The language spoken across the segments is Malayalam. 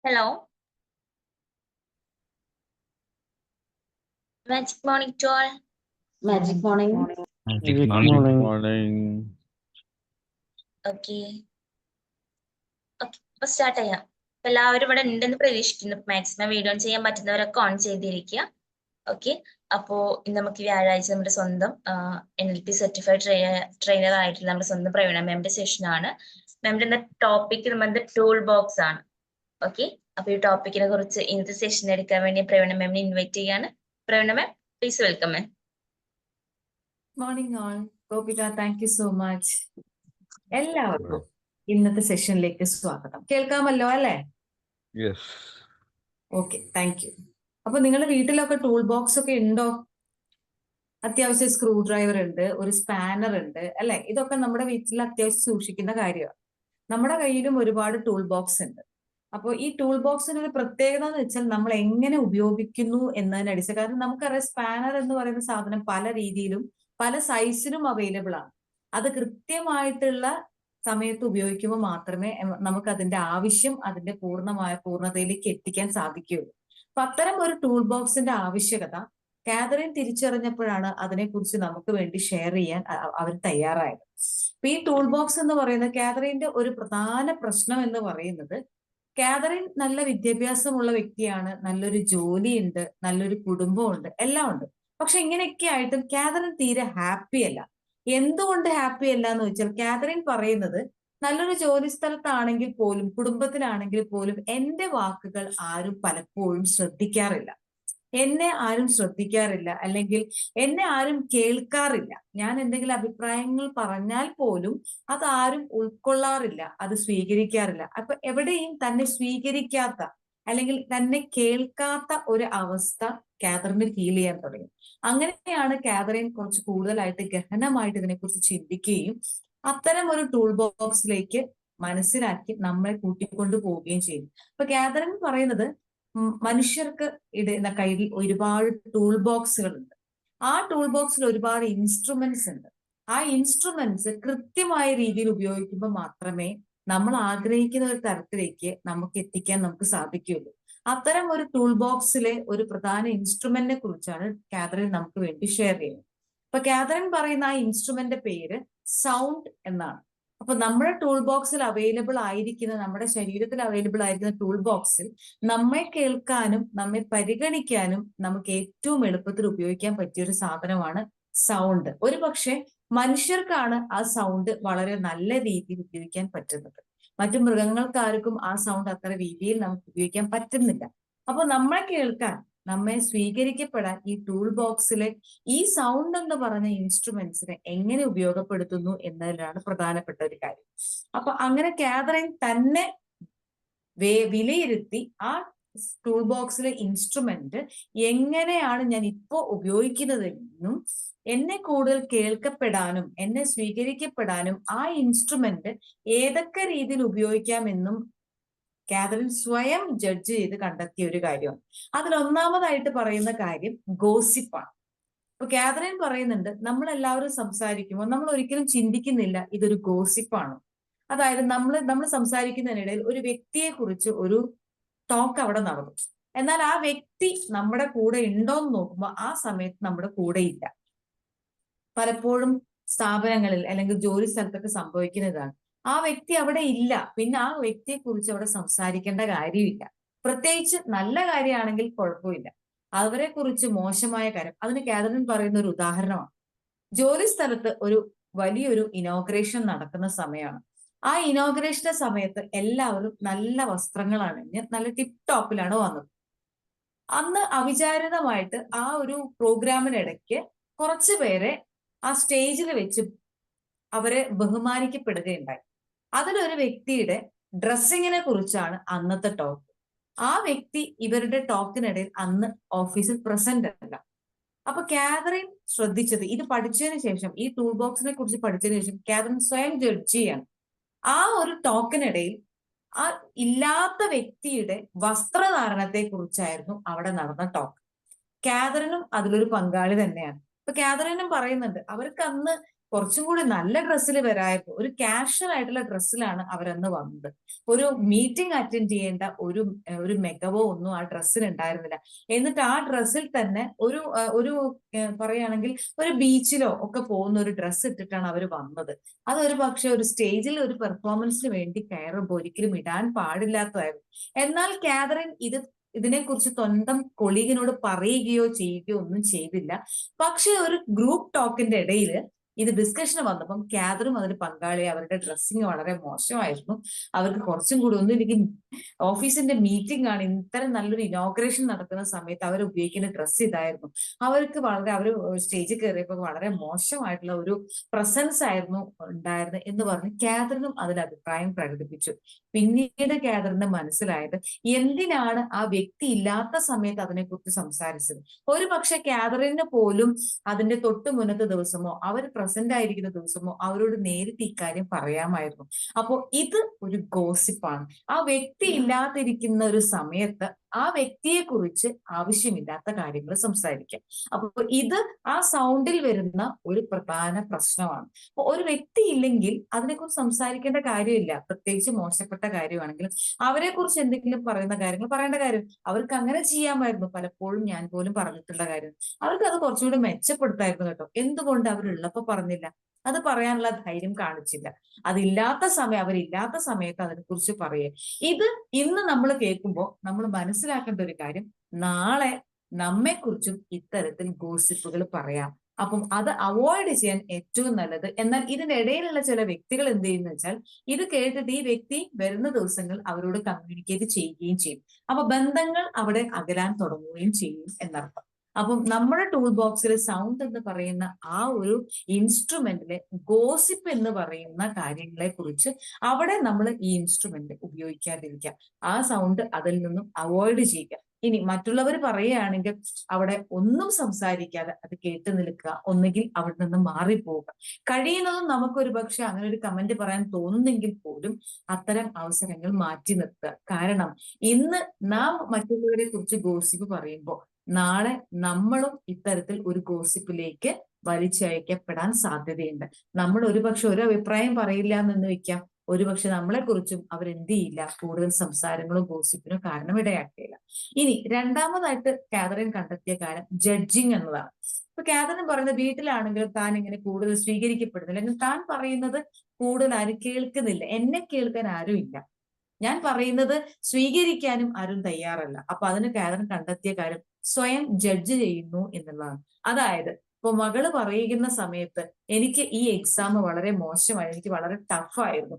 Hello, magic morning to all. Magic morning. Magic Good morning. morning. Okay, അപ്പൊ സ്റ്റാർട്ട് ചെയ്യാം. എല്ലാവരും ഇവിടെ ഉണ്ടെന്ന് പ്രതീക്ഷിക്കുന്നു. മാക്സിമം വീഡിയോ ഓൺ ചെയ്യാൻ പറ്റുന്നവരൊക്കെ ഓൺ ചെയ്തിരിക്കുക. ഓക്കെ, അപ്പോ ഇന്ന് നമുക്ക് വ്യാഴാഴ്ച നമ്മുടെ സ്വന്തം NLP സർട്ടിഫൈഡ് ട്രെയിനർ ആയിട്ടുള്ള നമ്മുടെ സ്വന്തം പ്രവീണ മാമിന്റെ സെഷൻ ആണ്. മാമിന്റെ ഇന്ന ടോപ്പിക് നമ്മുടെ ടൂൾ ബോക്സ് ആണ്. ഓക്കെ, അപ്പൊ ഈ ടോപ്പിക്കിനെ കുറിച്ച് ഇന്നത്തെ സെഷൻ എടുക്കാൻ വേണ്ടി പ്രവീണ മാമിനെ ഇൻവൈറ്റ് ചെയ്യാണ്. Praveena ma'am, please welcome ma'am. Morning all. Gopika, thank you so much. എല്ലാവർക്കും ഇന്നത്തെ സെഷനിലേക്ക് സ്വാഗതം. കേൾക്കാമല്ലോ അല്ലേ? Yes. Okay, thank you. അപ്പൊ നിങ്ങളുടെ വീട്ടിലൊക്കെ ടൂൾ ബോക്സ് ഒക്കെ ഉണ്ടോ? അത്യാവശ്യം സ്ക്രൂ ഡ്രൈവർ ഉണ്ട്, ഒരു സ്പാനർ ഉണ്ട് അല്ലെ? ഇതൊക്കെ നമ്മുടെ വീട്ടിൽ അത്യാവശ്യം സൂക്ഷിക്കുന്ന കാര്യമാണ്. നമ്മുടെ കയ്യിലും ഒരുപാട് ടൂൾ ബോക്സ് ഉണ്ട്. അപ്പോൾ ഈ ടൂൾ ബോക്സിന് ഒരു പ്രത്യേകത എന്ന് വെച്ചാൽ നമ്മൾ എങ്ങനെ ഉപയോഗിക്കുന്നു എന്നതിനടിച്ച്. കാരണം നമുക്കറിയാം, സ്പാനർ എന്ന് പറയുന്ന സാധനം പല രീതിയിലും പല സൈസിലും അവൈലബിൾ ആണ്. അത് കൃത്യമായിട്ടുള്ള സമയത്ത് ഉപയോഗിക്കുമ്പോൾ മാത്രമേ നമുക്ക് അതിന്റെ ആവശ്യം അതിന്റെ പൂർണ്ണതയിലേക്ക് എത്തിക്കാൻ സാധിക്കുകയുള്ളൂ. അപ്പൊ അത്തരം ഒരു ടൂൾ ബോക്സിന്റെ ആവശ്യകത കാതറിൻ തിരിച്ചറിഞ്ഞപ്പോഴാണ് അതിനെക്കുറിച്ച് നമുക്ക് വേണ്ടി ഷെയർ ചെയ്യാൻ അവർ തയ്യാറായത്. അപ്പൊ ഈ ടൂൾ ബോക്സ് എന്ന് പറയുന്നത് കാതറിന്റെ ഒരു പ്രധാന പ്രശ്നം എന്ന് പറയുന്നത്, കാതറിൻ നല്ല വിദ്യാഭ്യാസമുള്ള വ്യക്തിയാണ്, നല്ലൊരു ജോലിയുണ്ട്, നല്ലൊരു കുടുംബമുണ്ട്, എല്ലാം ഉണ്ട്. പക്ഷെ ഇങ്ങനെയൊക്കെ ആയിട്ടും കാതറിൻ തീരെ ഹാപ്പി അല്ല. എന്തുകൊണ്ട് ഹാപ്പി അല്ല എന്ന് വെച്ചാൽ, കാതറിൻ പറയുന്നത് നല്ലൊരു ജോലി സ്ഥലത്താണെങ്കിൽ പോലും കുടുംബത്തിലാണെങ്കിൽ പോലും എന്റെ വാക്കുകൾ ആരും പലപ്പോഴും ശ്രദ്ധിക്കാറില്ല, എന്നെ ആരും ശ്രദ്ധിക്കാറില്ല, അല്ലെങ്കിൽ എന്നെ ആരും കേൾക്കാറില്ല. ഞാൻ എന്തെങ്കിലും അഭിപ്രായങ്ങൾ പറഞ്ഞാൽ പോലും അതാരും ഉൾക്കൊള്ളാറില്ല, അത് സ്വീകരിക്കാറില്ല. അപ്പൊ എവിടെയും തന്നെ സ്വീകരിക്കാത്ത അല്ലെങ്കിൽ തന്നെ കേൾക്കാത്ത ഒരു അവസ്ഥ കാതറിന് ഫീൽ ചെയ്യാൻ തുടങ്ങി. അങ്ങനെയാണ് കാതറിൻ കുറച്ച് കൂടുതലായിട്ട് ഗഹനമായിട്ട് ഇതിനെക്കുറിച്ച് ചിന്തിക്കുകയും അത്തരം ഒരു ടൂൾ ബോക്സിലേക്ക് മനസ്സിലാക്കി നമ്മളെ കൂട്ടിക്കൊണ്ടു പോവുകയും ചെയ്യും. അപ്പൊ കാതറിൻ പറയുന്നത്, മനുഷ്യർക്ക് കയ്യിൽ ഒരുപാട് ടൂൾ ബോക്സുകൾ ഉണ്ട്. ആ ടൂൾ ബോക്സിൽ ഒരുപാട് ഇൻസ്ട്രുമെന്റ്സ് ഉണ്ട്. ആ ഇൻസ്ട്രുമെന്റ്സ് കൃത്യമായ രീതിയിൽ ഉപയോഗിക്കുമ്പോൾ മാത്രമേ നമ്മൾ ആഗ്രഹിക്കുന്ന ഒരു തരത്തിലേക്ക് നമുക്ക് എത്തിക്കാൻ നമുക്ക് സാധിക്കുകയുള്ളൂ. അത്തരം ഒരു ടൂൾ ബോക്സിലെ ഒരു പ്രധാന ഇൻസ്ട്രുമെന്റിനെ കുറിച്ചാണ് കാതറിൻ നമുക്ക് വേണ്ടി ഷെയർ ചെയ്യുന്നത്. അപ്പൊ കാതറിൻ പറയുന്ന ആ ഇൻസ്ട്രുമെന്റ് പേര് സൗണ്ട് എന്നാണ്. അപ്പൊ നമ്മുടെ ടൂൾ ബോക്സിൽ അവൈലബിൾ ആയിരിക്കുന്ന, നമ്മുടെ ശരീരത്തിൽ അവൈലബിൾ ആയിരിക്കുന്ന ടൂൾ ബോക്സിൽ നമ്മെ കേൾക്കാനും നമ്മെ പരിഗണിക്കാനും നമുക്ക് ഏറ്റവും എളുപ്പത്തിൽ ഉപയോഗിക്കാൻ പറ്റിയ ഒരു സാധനമാണ് സൗണ്ട്. ഒരു പക്ഷെ മനുഷ്യർക്കാണ് ആ സൗണ്ട് വളരെ നല്ല രീതിയിൽ ഉപയോഗിക്കാൻ പറ്റുന്നത്. മറ്റു മൃഗങ്ങൾക്കാർക്കും ആ സൗണ്ട് അത്ര രീതിയിൽ നമുക്ക് ഉപയോഗിക്കാൻ പറ്റുന്നില്ല. അപ്പൊ നമ്മളെ കേൾക്കാൻ, നമ്മെ സ്വീകരിക്കപ്പെടാൻ ഈ ടൂൾ ബോക്സിലെ ഈ സൗണ്ട് എന്ന് പറഞ്ഞ ഇൻസ്ട്രുമെന്റ്സിനെ എങ്ങനെ ഉപയോഗപ്പെടുത്തുന്നു എന്നതിലാണ് പ്രധാനപ്പെട്ട ഒരു കാര്യം. അപ്പൊ അങ്ങനെ കാതറിൻ തന്നെ വിലയിരുത്തി ആ ടൂൾ ബോക്സിലെ ഇൻസ്ട്രുമെന്റ് എങ്ങനെയാണ് ഞാൻ ഇപ്പോ ഉപയോഗിക്കുന്നതെന്നും എന്നെ കൂടുതൽ കേൾക്കപ്പെടാനും എന്നെ സ്വീകരിക്കപ്പെടാനും ആ ഇൻസ്ട്രുമെന്റ് ഏതൊക്കെ രീതിയിൽ ഉപയോഗിക്കാമെന്നും കാതറിൻ സ്വയം ജഡ്ജ് ചെയ്ത് കണ്ടെത്തിയ ഒരു കാര്യമാണ്. അതിലൊന്നാമതായിട്ട് പറയുന്ന കാര്യം ഗോസിപ്പാണ്. അപ്പൊ കാതറിൻ പറയുന്നുണ്ട്, നമ്മളെല്ലാവരും സംസാരിക്കുമ്പോൾ നമ്മൾ ഒരിക്കലും ചിന്തിക്കുന്നില്ല ഇതൊരു ഗോസിപ്പാണ്. അതായത് നമ്മൾ സംസാരിക്കുന്നതിനിടയിൽ ഒരു വ്യക്തിയെ കുറിച്ച് ഒരു ടോക്ക് അവിടെ നടന്നു, എന്നാൽ ആ വ്യക്തി നമ്മുടെ കൂടെ ഉണ്ടോന്ന് നോക്കുമ്പോൾ ആ സമയത്ത് നമ്മുടെ കൂടെ ഇല്ല. പലപ്പോഴും സ്ഥാപനങ്ങളിൽ അല്ലെങ്കിൽ ജോലി സ്ഥലത്തൊക്കെ സംഭവിക്കുന്നതാണ്. ആ വ്യക്തി അവിടെ ഇല്ല, പിന്നെ ആ വ്യക്തിയെ കുറിച്ച് അവിടെ സംസാരിക്കേണ്ട കാര്യമില്ല. പ്രത്യേകിച്ച് നല്ല കാര്യമാണെങ്കിൽ കുഴപ്പമില്ല, അവരെ കുറിച്ച് മോശമായ കാര്യം. അതിന് കാതറിൻ പറയുന്ന ഒരു ഉദാഹരണമാണ്, ജോലി സ്ഥലത്ത് ഒരു വലിയൊരു ഇനോഗ്രേഷൻ നടക്കുന്ന സമയമാണ്. ആ ഇനോഗ്രേഷന്റെ സമയത്ത് എല്ലാവരും നല്ല വസ്ത്രങ്ങൾ അണിഞ്ഞ് നല്ല ടിപ് ടോപ്പിലാണ് വന്നത്. അന്ന് അവിചാരിതമായിട്ട് ആ ഒരു പ്രോഗ്രാമിനിടയ്ക്ക് കുറച്ചു പേരെ ആ സ്റ്റേജിൽ വെച്ച് അവരെ ബഹുമാനിക്കപ്പെടുകയുണ്ടായി. അതിലൊരു വ്യക്തിയുടെ ഡ്രസ്സിങ്ങിനെ കുറിച്ചാണ് അന്നത്തെ ടോക്ക്. ആ വ്യക്തി ഇവരുടെ ടോക്കിനിടയിൽ അന്ന് ഓഫീസിൽ പ്രസന്റ് അല്ല. അപ്പൊ കാതറിൻ ശ്രദ്ധിച്ചത്, ഇത് പഠിച്ചതിന് ശേഷം, ഈ ടൂൾ ബോക്സിനെ കുറിച്ച് പഠിച്ചതിന് ശേഷം കാതറിൻ സ്വയം ജഡ്ജ് ചെയ്യാണ്. ആ ഒരു ടോക്കിനിടയിൽ ആ ഇല്ലാത്ത വ്യക്തിയുടെ വസ്ത്രധാരണത്തെ കുറിച്ചായിരുന്നു അവിടെ നടന്ന ടോക്ക്. കാതറിനും അതിലൊരു പങ്കാളി തന്നെയാണ്. അപ്പൊ കാതറിനും പറയുന്നുണ്ട്, അവർക്ക് അന്ന് കുറച്ചും കൂടി നല്ല ഡ്രസ്സിൽ വരായിരുന്നു. ഒരു കാഷ്വൽ ആയിട്ടുള്ള ഡ്രസ്സിലാണ് അവരന്ന് വന്നത്. ഒരു മീറ്റിംഗ് അറ്റൻഡ് ചെയ്യേണ്ട ഒരു മെഗവോ ഒന്നും ആ ഡ്രസ്സിന് ഉണ്ടായിരുന്നില്ല. എന്നിട്ട് ആ ഡ്രസ്സിൽ തന്നെ ഒരു പറയുകയാണെങ്കിൽ ഒരു ബീച്ചിലോ ഒക്കെ പോകുന്ന ഒരു ഡ്രസ്സ് ഇട്ടിട്ടാണ് അവർ വന്നത്. അതൊരു പക്ഷെ ഒരു സ്റ്റേജിൽ ഒരു പെർഫോമൻസിന് വേണ്ടി കയറുമ്പോൾ ഒരിക്കലും ഇടാൻ പാടില്ലാത്തതായിരുന്നു. എന്നാൽ കാതറിൻ ഇതിനെക്കുറിച്ച് സ്വന്തം കൊളീഗിനോട് പറയുകയോ ചെയ്യുകയോ ഒന്നും ചെയ്തില്ല. പക്ഷെ ഒരു ഗ്രൂപ്പ് ടോക്കിന്റെ ഇടയിൽ ഇത് ഡിസ്കഷന് വന്നപ്പം കാതറും അതിൽ പങ്കാളി. അവരുടെ ഡ്രസ്സിങ് വളരെ മോശമായിരുന്നു. അവർക്ക് കുറച്ചും കൂടി ഒന്നും എനിക്ക് ഓഫീസിന്റെ മീറ്റിംഗ് ആണ്, ഇത്തരം നല്ലൊരു ഇനോഗ്രേഷൻ നടക്കുന്ന സമയത്ത് അവർ ഉപയോഗിക്കുന്ന ഡ്രസ്സ് ഇതായിരുന്നു. അവർക്ക് അവർ സ്റ്റേജിൽ കയറിയപ്പോൾ വളരെ മോശമായിട്ടുള്ള ഒരു പ്രസൻസ് ആയിരുന്നു ഉണ്ടായിരുന്നത് എന്ന് പറഞ്ഞ് കാതറിനും അതിൽ അഭിപ്രായം പ്രകടിപ്പിച്ചു. പിന്നീട് കാതറിന് മനസ്സിലായത് എന്തിനാണ് ആ വ്യക്തി ഇല്ലാത്ത സമയത്ത് അതിനെക്കുറിച്ച് സംസാരിച്ചത്. ഒരു പക്ഷെ കാതറിന് പോലും അതിന്റെ തൊട്ട് മുന്നത്തെ ദിവസമോ അവർ പ്രസന്റ് ആയിരിക്കുന്ന ദിവസമോ അവരോട് നേരിട്ട് ഇക്കാര്യം പറയാമായിരുന്നു. അപ്പോ ഇത് ഒരു ഗോസിപ്പാണ്. ആ വ്യക്തി ഇല്ലാതിരിക്കുന്ന ഒരു സമയത്ത് ആ വ്യക്തിയെ കുറിച്ച് ആവശ്യമില്ലാത്ത കാര്യങ്ങൾ സംസാരിക്കാം. അപ്പോൾ ഇത് ആ സൗണ്ടിൽ വരുന്ന ഒരു പ്രധാന പ്രശ്നമാണ്. അപ്പൊ ഒരു വ്യക്തി ഇല്ലെങ്കിൽ അതിനെക്കുറിച്ച് സംസാരിക്കേണ്ട കാര്യമില്ല. പ്രത്യേകിച്ച് മോശപ്പെട്ട കാര്യമാണെങ്കിലും അവരെ കുറിച്ച് എന്തെങ്കിലും പറയുന്ന കാര്യങ്ങൾ പറയേണ്ട കാര്യം. അവർക്ക് അങ്ങനെ ചെയ്യാമായിരുന്നു. പലപ്പോഴും ഞാൻ പോലും പറഞ്ഞിട്ടുള്ള കാര്യം. അവർക്ക് അത് കുറച്ചുകൂടി മെച്ചപ്പെടുത്തായിരുന്നു കേട്ടോ. എന്തുകൊണ്ട് അവരുള്ളപ്പോ പറഞ്ഞില്ല? അത് പറയാനുള്ള ധൈര്യം കാണിച്ചില്ല. അവരില്ലാത്ത സമയത്ത് അതിനെക്കുറിച്ച് പറയേ. ഇത് ഇന്ന് നമ്മൾ കേൾക്കുമ്പോൾ നമ്മൾ മനസ്സിലാക്കേണ്ട ഒരു കാര്യം, നാളെ നമ്മെക്കുറിച്ചും ഇത്തരത്തിൽ ഗോസിപ്പുകൾ പറയാം. അപ്പം അത് അവോയ്ഡ് ചെയ്യാൻ ഏറ്റവും നല്ലത്. എന്നാൽ ഇതിനിടയിലുള്ള ചില വ്യക്തികൾ എന്ത് ചെയ്യുന്ന വെച്ചാൽ ഇത് കേട്ടിട്ട് ഈ വ്യക്തി വരുന്ന ദിവസങ്ങൾ അവരോട് കമ്മ്യൂണിക്കേറ്റ് ചെയ്യുകയും ചെയ്യും. അപ്പൊ ബന്ധങ്ങൾ അവിടെ അകലാൻ തുടങ്ങുകയും ചെയ്യും എന്നർത്ഥം. അപ്പം നമ്മുടെ ടൂൾ ബോക്സിൽ സൗണ്ട് എന്ന് പറയുന്ന ആ ഒരു ഇൻസ്ട്രുമെന്റിലെ ഗോസിപ്പ് എന്ന് പറയുന്ന കാര്യങ്ങളെ കുറിച്ച് അവിടെ നമ്മൾ ഈ ഇൻസ്ട്രുമെന്റ് ഉപയോഗിക്കാതിരിക്കുക. ആ സൗണ്ട് അതിൽ നിന്നും അവോയ്ഡ് ചെയ്യുക. ഇനി മറ്റുള്ളവർ പറയുകയാണെങ്കിൽ അവിടെ ഒന്നും സംസാരിക്കാതെ അത് കേട്ടു നിൽക്കുക, ഒന്നുകിൽ അവിടെ നിന്ന് മാറിപ്പോവുക. കഴിയുന്നതും നമുക്കൊരു പക്ഷെ അങ്ങനെ ഒരു കമന്റ് പറയാൻ തോന്നുന്നെങ്കിൽ പോലും അത്തരം അവസരങ്ങൾ മാറ്റി നിർത്തുക. കാരണം ഇന്ന് നാം മറ്റുള്ളവരെ കുറിച്ച് ഗോസിപ്പ് പറയുമ്പോൾ നാളെ നമ്മളും ഇത്തരത്തിൽ ഒരു ഗോസിപ്പിലേക്ക് വലിച്ചയക്കപ്പെടാൻ സാധ്യതയുണ്ട്. നമ്മൾ ഒരുപക്ഷെ ഒരു അഭിപ്രായം പറയില്ല എന്ന് വെക്കാം, ഒരുപക്ഷെ നമ്മളെ കുറിച്ചും അവരെന്ത് ചെയ്യില്ല, കൂടുതൽ സംസാരങ്ങളും ഗോസിപ്പിനും കാരണം ഇടയാക്കിയില്ല. ഇനി രണ്ടാമതായിട്ട് കാതറിൻ കണ്ടെത്തിയ കാര്യം ജഡ്ജിങ് എന്നതാണ്. ഇപ്പൊ കാതറിൻ പറയുന്നത് വീട്ടിലാണെങ്കിലും താൻ ഇങ്ങനെ കൂടുതൽ സ്വീകരിക്കപ്പെടുന്നില്ല, അല്ലെങ്കിൽ താൻ പറയുന്നത് കൂടുതൽ ആരും കേൾക്കുന്നില്ല, എന്നെ കേൾക്കാൻ ആരും ഇല്ല, ഞാൻ പറയുന്നത് സ്വീകരിക്കാനും ആരും തയ്യാറല്ല. അപ്പൊ അതിന് കാതറിൻ കണ്ടെത്തിയ കാര്യം സ്വയം ജഡ്ജ് ചെയ്യുന്നു എന്നുള്ളതാണ്. അതായത് ഇപ്പൊ മകള് പറയുന്ന സമയത്ത് എനിക്ക് ഈ എക്സാം വളരെ മോശമായി, എനിക്ക് വളരെ ടഫായിരുന്നു.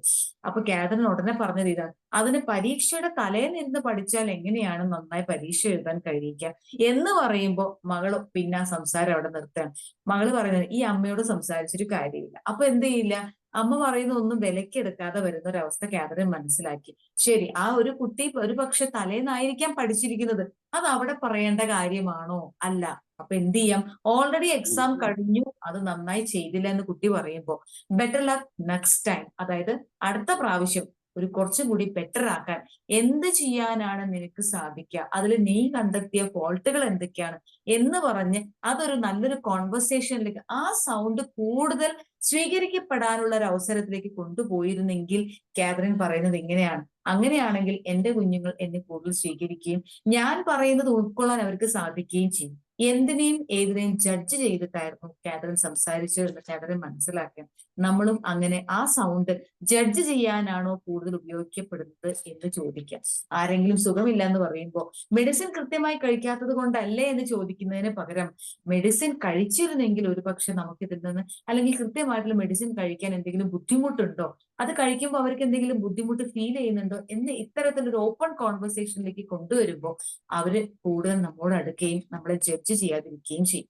അപ്പൊ കാതറിൻ ഉടനെ പറഞ്ഞത് ഇതാണ്, അതിന് പരീക്ഷയുടെ തലേന്നിരുന്ന് പഠിച്ചാൽ എങ്ങനെയാണ് നന്നായി പരീക്ഷ എഴുതാൻ കഴിയുക എന്ന് പറയുമ്പോൾ മകള് പിന്നെ ആ സംസാരം അവിടെ നിർത്തുകയാണ്. മകള് പറയുന്നത് ഈ അമ്മയോട് സംസാരിച്ചൊരു കാര്യമില്ല. അപ്പൊ എന്ത് ചെയ്യില്ല, അമ്മ പറയുന്ന ഒന്നും വിലക്കെടുക്കാതെ വരുന്ന ഒരു അവസ്ഥ കാതറിൻ മനസ്സിലാക്കി. ശരി, ആ ഒരു കുട്ടി ഒരു പക്ഷെ തലേന്നായിരിക്കാം പഠിച്ചിരിക്കുന്നത്, അത് അവിടെ പറയേണ്ട കാര്യമാണോ? അല്ല. അപ്പൊ എന്ത് ചെയ്യാം, ഓൾറെഡി എക്സാം കഴിഞ്ഞു, അത് നന്നായി ചെയ്തില്ല എന്ന് കുട്ടി പറയുമ്പോൾ ബെറ്റർ ലക്ക് നെക്സ്റ്റ് ടൈം, അതായത് അടുത്ത പ്രാവശ്യം ഒരു കുറച്ചും കൂടി ബെറ്റർ ആക്കാൻ എന്ത് ചെയ്യാനാണ് നിനക്ക് സാധിക്കുക, അതിൽ നീ കണ്ടെത്തിയ ഫോൾട്ടുകൾ എന്തൊക്കെയാണ് എന്ന് പറഞ്ഞ് അതൊരു നല്ലൊരു കോൺവെർസേഷനിലേക്ക് ആ സൗണ്ട് കൂടുതൽ സ്വീകരിക്കപ്പെടാനുള്ള ഒരു അവസരത്തിലേക്ക് കൊണ്ടുപോയിരുന്നെങ്കിൽ കാതറിൻ പറയുന്നത് ഇങ്ങനെയാണ്, അങ്ങനെയാണെങ്കിൽ എന്റെ കുഞ്ഞുങ്ങൾ എന്നെ കൂടുതൽ സ്വീകരിക്കുകയും ഞാൻ പറയുന്നത് ഉൾക്കൊള്ളാൻ അവർക്ക് സാധിക്കുകയും ചെയ്യും. എന്തിനേയും ഏതിനേയും ജഡ്ജ് ചെയ്തിട്ടായിരുന്നു കാതറിൻ സംസാരിച്ചത് എന്ന് കാതറിൻ മനസ്സിലാക്കാൻ നമ്മളും അങ്ങനെ ആ സൗണ്ട് ജഡ്ജ് ചെയ്യാനാണോ കൂടുതൽ ഉപയോഗിക്കപ്പെടുന്നത് എന്ന് ചോദിക്കാം. ആരെങ്കിലും സുഖമില്ല എന്ന് പറയുമ്പോൾ മെഡിസിൻ കൃത്യമായി കഴിക്കാത്തത് കൊണ്ടല്ലേ എന്ന് ചോദിക്കുന്നതിന് പകരം മെഡിസിൻ കഴിച്ചിരുന്നെങ്കിൽ ഒരു പക്ഷെ നമുക്ക് ഇതിൽ നിന്ന്, അല്ലെങ്കിൽ കൃത്യമായിട്ടുള്ള മെഡിസിൻ കഴിക്കാൻ എന്തെങ്കിലും ബുദ്ധിമുട്ടുണ്ടോ, അത് കഴിക്കുമ്പോൾ അവർക്ക് എന്തെങ്കിലും ബുദ്ധിമുട്ട് ഫീൽ ചെയ്യുന്നുണ്ടോ എന്ന് ഇത്തരത്തിലൊരു ഓപ്പൺ കോൺവെർസേഷനിലേക്ക് കൊണ്ടുവരുമ്പോൾ അവര് കൂടുതൽ നമ്മോട് അടുക്കുകയും നമ്മളെ ജഡ്ജ് ചെയ്യാതിരിക്കുകയും ചെയ്യും.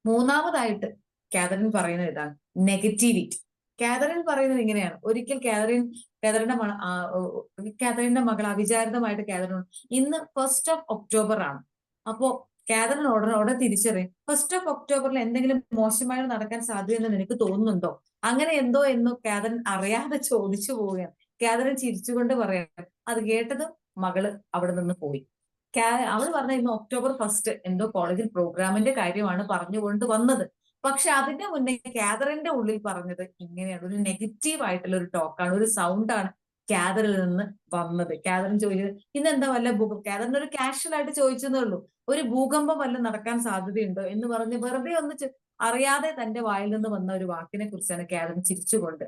മൂന്നാമതായിട്ട് കാതറിൻ പറയുന്നത് ഇതാണ്, നെഗറ്റിവിറ്റി. കാതറിൻ പറയുന്നത് ഇങ്ങനെയാണ്, ഒരിക്കൽ കാതറിന്റെ മകൾ അവിചാരിതമായിട്ട് കാതറിൻ, ഇന്ന് 1st of October ആണ്, അപ്പോ കാതറിൻ ഉടനെ തിരിച്ചറിയും 1st of October എന്തെങ്കിലും മോശമായി നടക്കാൻ സാധ്യതയെന്ന് നിനക്ക് തോന്നുന്നുണ്ടോ, അങ്ങനെ എന്തോ എന്നോ കാതറിൻ അറിയാതെ ചോദിച്ചു പോവുകയാണ്. കാതറിൻ ചിരിച്ചുകൊണ്ട് പറയാം. അത് കേട്ടതും മകള് അവിടെ നിന്ന് പോയി. അവൾ പറഞ്ഞ ഇന്ന് October 1 എന്തോ കോളേജിൽ പ്രോഗ്രാമിന്റെ കാര്യമാണ് പറഞ്ഞുകൊണ്ട് വന്നത്. പക്ഷെ അതിന്റെ മുന്നേ കാതറിന്റെ ഉള്ളിൽ പറഞ്ഞത് ഇങ്ങനെയാണ്, ഒരു നെഗറ്റീവ് ആയിട്ടുള്ള ഒരു ടോക്കാണ്, ഒരു സൗണ്ടാണ് കാതറിൽ നിന്ന് വന്നത്. കാതറിൻ ചോദിച്ചത് ഇന്നെന്താ വല്ല കാതറിന് ഒരു കാഷ്വൽ ആയിട്ട് ചോദിച്ചതേ ഉള്ളൂ, ഒരു ഭൂകമ്പം വല്ലതും നടക്കാൻ സാധ്യതയുണ്ടോ എന്ന് പറഞ്ഞ് വെറുതെ ഒന്ന് അറിയാതെ തന്റെ വായിൽ നിന്ന് വന്ന ഒരു വാക്കിനെ കുറിച്ചാണ് കാതറിൻ ചിരിച്ചുകൊണ്ട്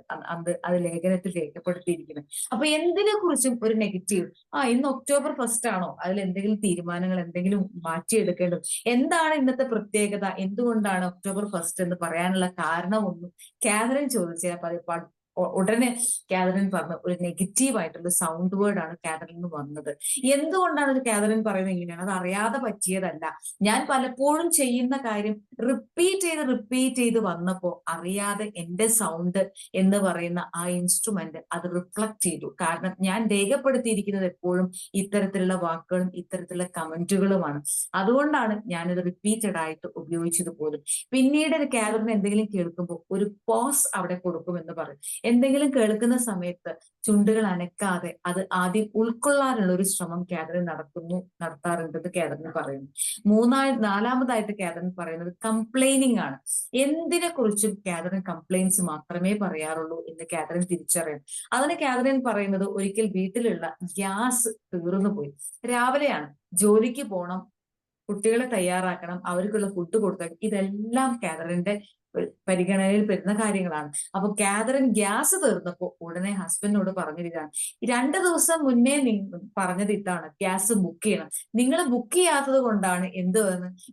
അത് ലേഖനത്തിൽ രേഖപ്പെടുത്തിയിരിക്കുന്നത്. അപ്പൊ എന്തിനെ കുറിച്ചും ഒരു നെഗറ്റീവ്, ഇന്ന് ഒക്ടോബർ 1 ആണോ, അതിൽ എന്തെങ്കിലും തീരുമാനങ്ങൾ എന്തെങ്കിലും മാറ്റിയെടുക്കേണ്ടത്, എന്താണ് ഇന്നത്തെ പ്രത്യേകത, എന്തുകൊണ്ടാണ് ഒക്ടോബർ 1 എന്ന് പറയാനുള്ള കാരണമൊന്നും കാതറിൻ ചോദിച്ചാൽ ഉടനെ കാതറിൻ പറഞ്ഞ ഒരു നെഗറ്റീവ് ആയിട്ടുള്ള സൗണ്ട് വേർഡ് ആണ് കാതറിൻ നിന്ന് വന്നത്. എന്തുകൊണ്ടാണ് ഒരു കാതറിൻ പറയുന്നത് ഇങ്ങനെയാണ്, അത് അറിയാതെ പറ്റിയതല്ല, ഞാൻ പലപ്പോഴും ചെയ്യുന്ന കാര്യം റിപ്പീറ്റ് ചെയ്ത് വന്നപ്പോ അറിയാതെ എന്റെ സൗണ്ട് എന്ന് പറയുന്ന ആ ഇൻസ്ട്രുമെന്റ് അത് റിഫ്ലക്ട് ചെയ്തു. കാരണം ഞാൻ രേഖപ്പെടുത്തിയിരിക്കുന്നത് എപ്പോഴും ഇത്തരത്തിലുള്ള വാക്കുകളും ഇത്തരത്തിലുള്ള കമന്റുകളുമാണ്, അതുകൊണ്ടാണ് ഞാനിത് റിപ്പീറ്റഡ് ആയിട്ട് ഉപയോഗിച്ചത് പോലും. പിന്നീട് കാതറിന് എന്തെങ്കിലും കേൾക്കുമ്പോൾ ഒരു പോസ് അവിടെ കൊടുക്കുമെന്ന് പറയും. എന്തെങ്കിലും കേൾക്കുന്ന സമയത്ത് ചുണ്ടുകൾ അനക്കാതെ അത് ആദ്യം ഉൾക്കൊള്ളാനുള്ള ഒരു ശ്രമം കാതറിൻ നടത്താറുണ്ടെന്ന് കാതറിൻ പറയുന്നു. നാലാമതായിട്ട് കാതറിൻ പറയുന്നത് കംപ്ലൈനിങ് ആണ്. എന്തിനെ കുറിച്ചും കാതറിൻ കംപ്ലൈൻസ് മാത്രമേ പറയാറുള്ളൂ എന്ന് കാതറിൻ തിരിച്ചറിയണം. അതിന് കാതറിൻ പറയുന്നത്, ഒരിക്കൽ വീട്ടിലുള്ള ഗ്യാസ് തീർന്നു പോയി, രാവിലെയാണ്, ജോലിക്ക് പോകണം, കുട്ടികളെ തയ്യാറാക്കണം, അവർക്കുള്ള ഫുഡ് കൊടുക്കണം, ഇതെല്ലാം കാതറിന്റെ പരിഗണനയിൽ പെടുന്ന കാര്യങ്ങളാണ്. അപ്പൊ കാതറിൻ ഗ്യാസ് തീർന്നപ്പോ ഉടനെ ഹസ്ബൻഡിനോട് പറഞ്ഞിരിക്കുകയാണ്, 2 ദിവസം മുന്നേ പറഞ്ഞത് ഇതാണ്, ഗ്യാസ് ബുക്ക് ചെയ്യണം, നിങ്ങൾ ബുക്ക് ചെയ്യാത്തത് കൊണ്ടാണ്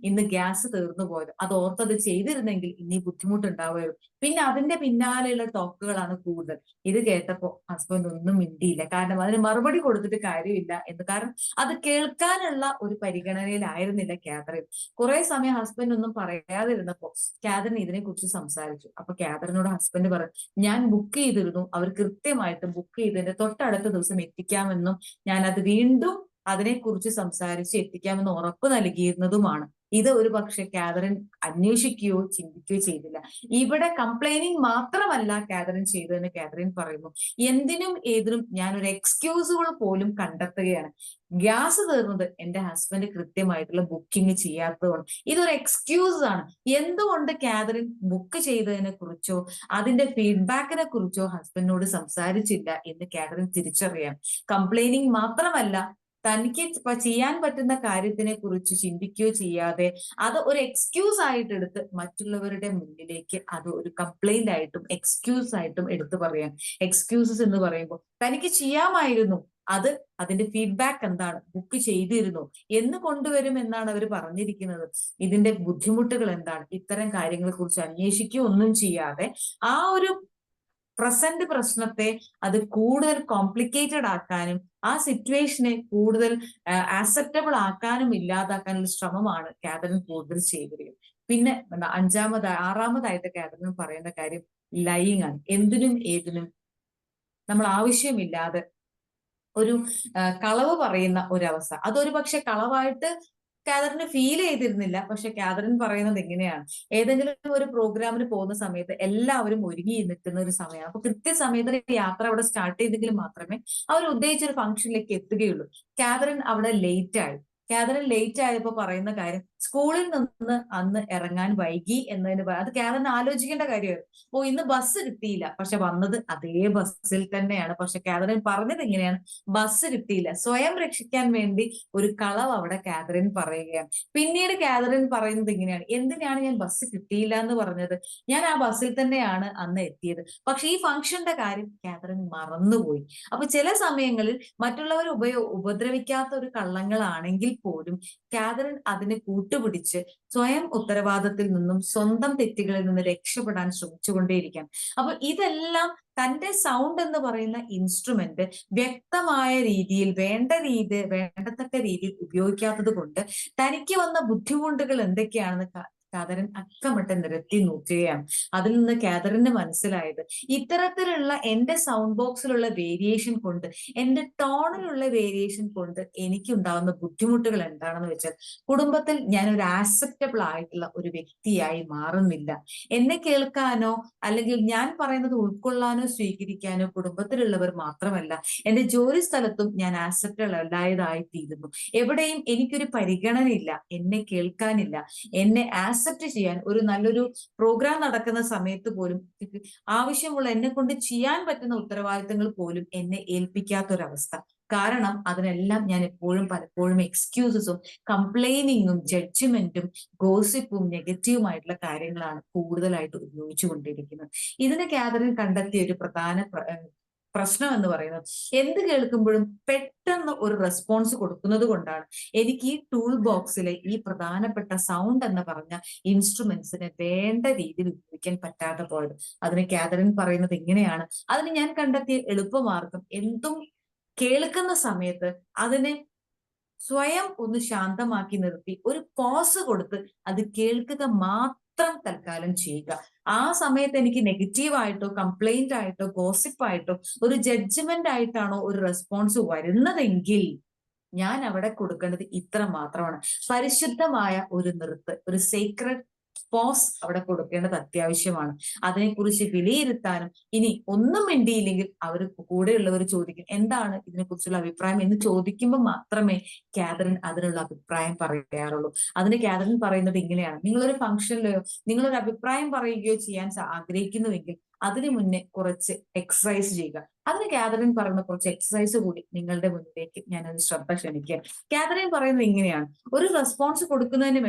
ഇന്ന് ഗ്യാസ് തീർന്നു പോയത്, അത് ഓർത്തത് ചെയ്തിരുന്നെങ്കിൽ ഇനി ബുദ്ധിമുട്ടുണ്ടാവുമായിരുന്നു. പിന്നെ അതിന്റെ പിന്നാലെയുള്ള ടോക്കുകളാണ് കൂടുതൽ. ഇത് കേട്ടപ്പോ ഹസ്ബൻഡ് ഒന്നും മിണ്ടിയില്ല, കാരണം അതിന് മറുപടി കൊടുത്തിട്ട് കാര്യമില്ല എന്ന്. കാരണം അത് കേൾക്കാനുള്ള ഒരു പരിഗണനയിലായിരുന്നില്ല കാതറിൻ. കുറെ സമയം ഹസ്ബൻഡ് ഒന്നും പറയാതിരുന്നപ്പോ കാതറിൻ ഇതിനെ കുറിച്ച് സംസാരിച്ചു. അപ്പൊ കാതറിനോട് ഹസ്ബൻഡ് പറഞ്ഞു, ഞാൻ ബുക്ക് ചെയ്തിരുന്നു, അവർ കൃത്യമായിട്ട് ബുക്ക് ചെയ്തതിന്റെ തൊട്ടടുത്ത ദിവസം എത്തിക്കാമെന്നും ഞാൻ അത് വീണ്ടും അതിനെക്കുറിച്ച് സംസാരിച്ച് എത്തിക്കാമെന്ന് ഉറപ്പ് നൽകിയിരുന്നതുമാണ്. ഇത് ഒരു പക്ഷെ കാതറിൻ അന്വേഷിക്കുകയോ ചിന്തിക്കുകയോ ചെയ്തില്ല. ഇവിടെ കംപ്ലൈനിങ് മാത്രമല്ല കാതറിൻ ചെയ്തതെന്ന് കാതറിൻ പറയുന്നു, എന്തിനും ഏതിനും ഞാൻ ഒരു എക്സ്ക്യൂസുകൾ പോലും കണ്ടെത്തുകയാണ്. ഗ്യാസ് തീർന്നത് എന്റെ ഹസ്ബൻഡ് കൃത്യമായിട്ടുള്ള ബുക്കിംഗ് ചെയ്യാത്തതുകൊണ്ട്, ഇതൊരു എക്സ്ക്യൂസ് ആണ്. എന്തുകൊണ്ട് കാതറിൻ ബുക്ക് ചെയ്തതിനെ കുറിച്ചോ അതിന്റെ ഫീഡ്ബാക്കിനെ കുറിച്ചോ ഹസ്ബൻഡിനോട് സംസാരിച്ചില്ല എന്ന് കാതറിൻ തിരിച്ചറിയാം. കംപ്ലൈനിങ് മാത്രമല്ല, തനിക്ക് ചെയ്യാൻ പറ്റുന്ന കാര്യത്തിനെ കുറിച്ച് ചിന്തിക്കുകയോ ചെയ്യാതെ അത് ഒരു എക്സ്ക്യൂസ് ആയിട്ട് എടുത്ത് മറ്റുള്ളവരുടെ മുന്നിലേക്ക് അത് ഒരു കംപ്ലൈന്റ് ആയിട്ടും എക്സ്ക്യൂസ് ആയിട്ടും എടുത്തു പറയാം. എക്സ്ക്യൂസസ് എന്ന് പറയുമ്പോൾ തനിക്ക് ചെയ്യാമായിരുന്നു, അതിന്റെ ഫീഡ്ബാക്ക് എന്താണ്, ബുക്ക് ചെയ്തിരുന്നു എന്ന് കൊണ്ടുവരും എന്നാണ് അവർ പറഞ്ഞിരിക്കുന്നത്. ഇതിന്റെ ബുദ്ധിമുട്ടുകൾ എന്താണ്, ഇത്തരം കാര്യങ്ങളെ കുറിച്ച് അന്വേഷിക്കുകയോ ഒന്നും ചെയ്യാതെ ആ ഒരു പ്രസന്റ് പ്രശ്നത്തെ അത് കൂടുതൽ കോംപ്ലിക്കേറ്റഡ് ആക്കാനും ആ സിറ്റുവേഷനെ കൂടുതൽ ആക്സെപ്റ്റബിൾ ആക്കാനും ഇല്ലാതാക്കാനുള്ള ശ്രമമാണ് കാതറിൻ കൂടുതൽ ചെയ്തിരിക്കുന്നത്. പിന്നെ ആറാമതായിട്ട് കാതറിൻ പറയുന്ന കാര്യം ലൈയിങ് ആണ്. എന്തിനും ഏതിനും നമ്മൾ ആവശ്യമില്ലാതെ ഒരു കളവ് പറയുന്ന ഒരവസ്ഥ, അതൊരു പക്ഷെ കളവായിട്ട് കാതറിന് ഫീൽ ചെയ്തിരുന്നില്ല. പക്ഷെ കാതറിൻ പറയുന്നത് എങ്ങനെയാണ്, ഏതെങ്കിലും ഒരു പ്രോഗ്രാമിന് പോകുന്ന സമയത്ത് എല്ലാവരും ഒരുങ്ങി നിൽക്കുന്ന ഒരു സമയമാണ്. അപ്പൊ കൃത്യസമയത്ത് യാത്ര അവിടെ സ്റ്റാർട്ട് ചെയ്തെങ്കിൽ മാത്രമേ അവർ ഉദ്ദേശിച്ച ഒരു ഫംഗ്ഷനിലേക്ക് എത്തുകയുള്ളൂ. കാതറിൻ അവിടെ ലേറ്റ് ആയി. കാതറിൻ ലേറ്റ് ആയപ്പോ പറയുന്ന കാര്യം, സ്കൂളിൽ നിന്ന് അന്ന് ഇറങ്ങാൻ വൈകി എന്നതിന് അത് കാതറിന് ആലോചിക്കേണ്ട കാര്യമായിരുന്നു. ഇന്ന് ബസ് കിട്ടിയില്ല, പക്ഷെ വന്നത് അതേ ബസ്സിൽ തന്നെയാണ്. പക്ഷെ കാതറിൻ പറഞ്ഞത് എങ്ങനെയാണ്, ബസ് കിട്ടിയില്ല, സ്വയം രക്ഷിക്കാൻ വേണ്ടി ഒരു കളവ് അവിടെ കാതറിൻ പറയുകയാണ്. പിന്നീട് കാതറിൻ പറയുന്നത് ഇങ്ങനെയാണ്, എന്തിനാണ് ഞാൻ ബസ് കിട്ടിയില്ല എന്ന് പറഞ്ഞത്, ഞാൻ ആ ബസ്സിൽ തന്നെയാണ് അന്ന് എത്തിയത്, പക്ഷെ ഈ ഫംഗ്ഷന്റെ കാര്യം കാതറിൻ മറന്നുപോയി. അപ്പൊ ചില സമയങ്ങളിൽ മറ്റുള്ളവർ ഉപദ്രവിക്കാത്ത ഒരു കള്ളങ്ങളാണെങ്കിൽ പോലും കാതറിൻ അതിനെ കൂട്ടുപിടിച്ച് സ്വയം ഉത്തരവാദിത്തത്തിൽ നിന്നും സ്വന്തം തെറ്റുകളിൽ നിന്ന് രക്ഷപ്പെടാൻ ശ്രമിച്ചുകൊണ്ടേയിരിക്കാം. അപ്പൊ ഇതെല്ലാം തന്റെ സൗണ്ട് എന്ന് പറയുന്ന ഇൻസ്ട്രുമെന്റ് വ്യക്തമായ രീതിയിൽ വേണ്ടത്തക്ക രീതിയിൽ ഉപയോഗിക്കാത്തത് കൊണ്ട് തനിക്ക് വന്ന ബുദ്ധിമുട്ടുകൾ എന്തൊക്കെയാണെന്ന് കാതറിൻ അക്കമിട്ട് നിരത്തി നോക്കുകയാണ്. അതിൽ നിന്ന് കാതറിന് മനസ്സിലായത്, ഇത്തരത്തിലുള്ള എന്റെ സൗണ്ട് ബോക്സിലുള്ള വേരിയേഷൻ കൊണ്ട്, എന്റെ ടോണിലുള്ള വേരിയേഷൻ കൊണ്ട് എനിക്കുണ്ടാവുന്ന ബുദ്ധിമുട്ടുകൾ എന്താണെന്ന് വെച്ചാൽ, കുടുംബത്തിൽ ഞാൻ ഒരു ആക്സെപ്റ്റബിൾ ആയിട്ടുള്ള ഒരു വ്യക്തിയായി മാറുന്നില്ല. എന്നെ കേൾക്കാനോ അല്ലെങ്കിൽ ഞാൻ പറയുന്നത് ഉൾക്കൊള്ളാനോ സ്വീകരിക്കാനോ കുടുംബത്തിലുള്ളവർ മാത്രമല്ല, എന്റെ ജോലി സ്ഥലത്തും ഞാൻ ആക്സെപ്റ്റബിൾ അല്ലായതായി തീരുന്നു. എവിടെയും എനിക്കൊരു പരിഗണനയില്ല, എന്നെ കേൾക്കാനില്ല, എന്നെ ആക്സെപ്റ്റ് ചെയ്യാൻ, ഒരു നല്ലൊരു പ്രോഗ്രാം നടക്കുന്ന സമയത്ത് പോലും ആവശ്യമുള്ള എന്നെ കൊണ്ട് ചെയ്യാൻ പറ്റുന്ന ഉത്തരവാദിത്തങ്ങൾ പോലും എന്നെ ഏൽപ്പിക്കാത്തൊരവസ്ഥ. കാരണം അതിനെല്ലാം ഞാൻ എപ്പോഴും പലപ്പോഴും എക്സ്ക്യൂസസും കംപ്ലൈനിങ്ങും ജഡ്ജ്മെന്റും ഗോസിപ്പും നെഗറ്റീവുമായിട്ടുള്ള കാര്യങ്ങളാണ് കൂടുതലായിട്ട് ഉപയോഗിച്ചുകൊണ്ടിരിക്കുന്നത്. ഇതിന് കാതറിൻ കണ്ടെത്തിയ ഒരു പ്രധാന പ്രശ്നം എന്ന് പറയുന്നത്, എന്ത് കേൾക്കുമ്പോഴും പെട്ടെന്ന് ഒരു റെസ്പോൺസ് കൊടുക്കുന്നത് കൊണ്ടാണ് എനിക്ക് ഈ ടൂൾ ബോക്സിലെ ഈ പ്രധാനപ്പെട്ട സൗണ്ട് എന്ന് പറഞ്ഞ ഇൻസ്ട്രുമെന്റ്സിനെ വേണ്ട രീതിയിൽ ഉപയോഗിക്കാൻ പറ്റാതെ പോയത്. അതിന് കാതറിൻ പറയുന്നത് ഇങ്ങനെയാണ്: അതിന് ഞാൻ കണ്ടെത്തിയ എളുപ്പമാർഗം, എന്തും കേൾക്കുന്ന സമയത്ത് അതിനെ സ്വയം ഒന്ന് ശാന്തമാക്കി നിർത്തി ഒരു പോസ് കൊടുത്ത് അത് കേൾക്കുക മാത്രം തൽക്കാലം ചെയ്യുക. ആ സമയത്ത് എനിക്ക് നെഗറ്റീവായിട്ടോ കംപ്ലൈന്റ് ആയിട്ടോ ഗോസിപ്പായിട്ടോ ഒരു ജഡ്ജ്മെന്റ് ആയിട്ടാണോ ഒരു റെസ്പോൺസ് വരുന്നതെങ്കിൽ ഞാൻ അവിടെ കൊടുക്കേണ്ടത് ഇത്ര മാത്രമാണ്: പരിശുദ്ധമായ ഒരു നിർത്ത്, ഒരു സീക്രട്ട് പോസ് അവിടെ കൊടുക്കേണ്ടത് അത്യാവശ്യമാണ്. അതിനെക്കുറിച്ച് വിലയിരുത്താനും, ഇനി ഒന്നും മിണ്ടിയില്ലെങ്കിൽ അവർ കൂടെയുള്ളവർ ചോദിക്കും എന്താണ് ഇതിനെക്കുറിച്ചുള്ള അഭിപ്രായം എന്ന് ചോദിക്കുമ്പോൾ മാത്രമേ കാതറിൻ അതിനുള്ള അഭിപ്രായം പറയാറുള്ളൂ. അതിന് കാതറിൻ പറയുന്നത് ഇങ്ങനെയാണ്: നിങ്ങളൊരു ഫംഗ്ഷനിലെയോ നിങ്ങളൊരു അഭിപ്രായം പറയുകയോ ചെയ്യാൻ ആഗ്രഹിക്കുന്നുവെങ്കിൽ അതിനു മുന്നേ കുറച്ച് എക്സസൈസ് ചെയ്യുക. അതിന് കാതറിൻ പറയുന്ന കുറച്ച് എക്സസൈസ് കൂടി നിങ്ങളുടെ മുന്നിലേക്ക് ഞാനത് ശ്രദ്ധ ക്ഷണിക്കുക. കാതറിൻ പറയുന്നത് ഇങ്ങനെയാണ്: ഒരു റെസ്പോൺസ് കൊടുക്കുന്നതിന്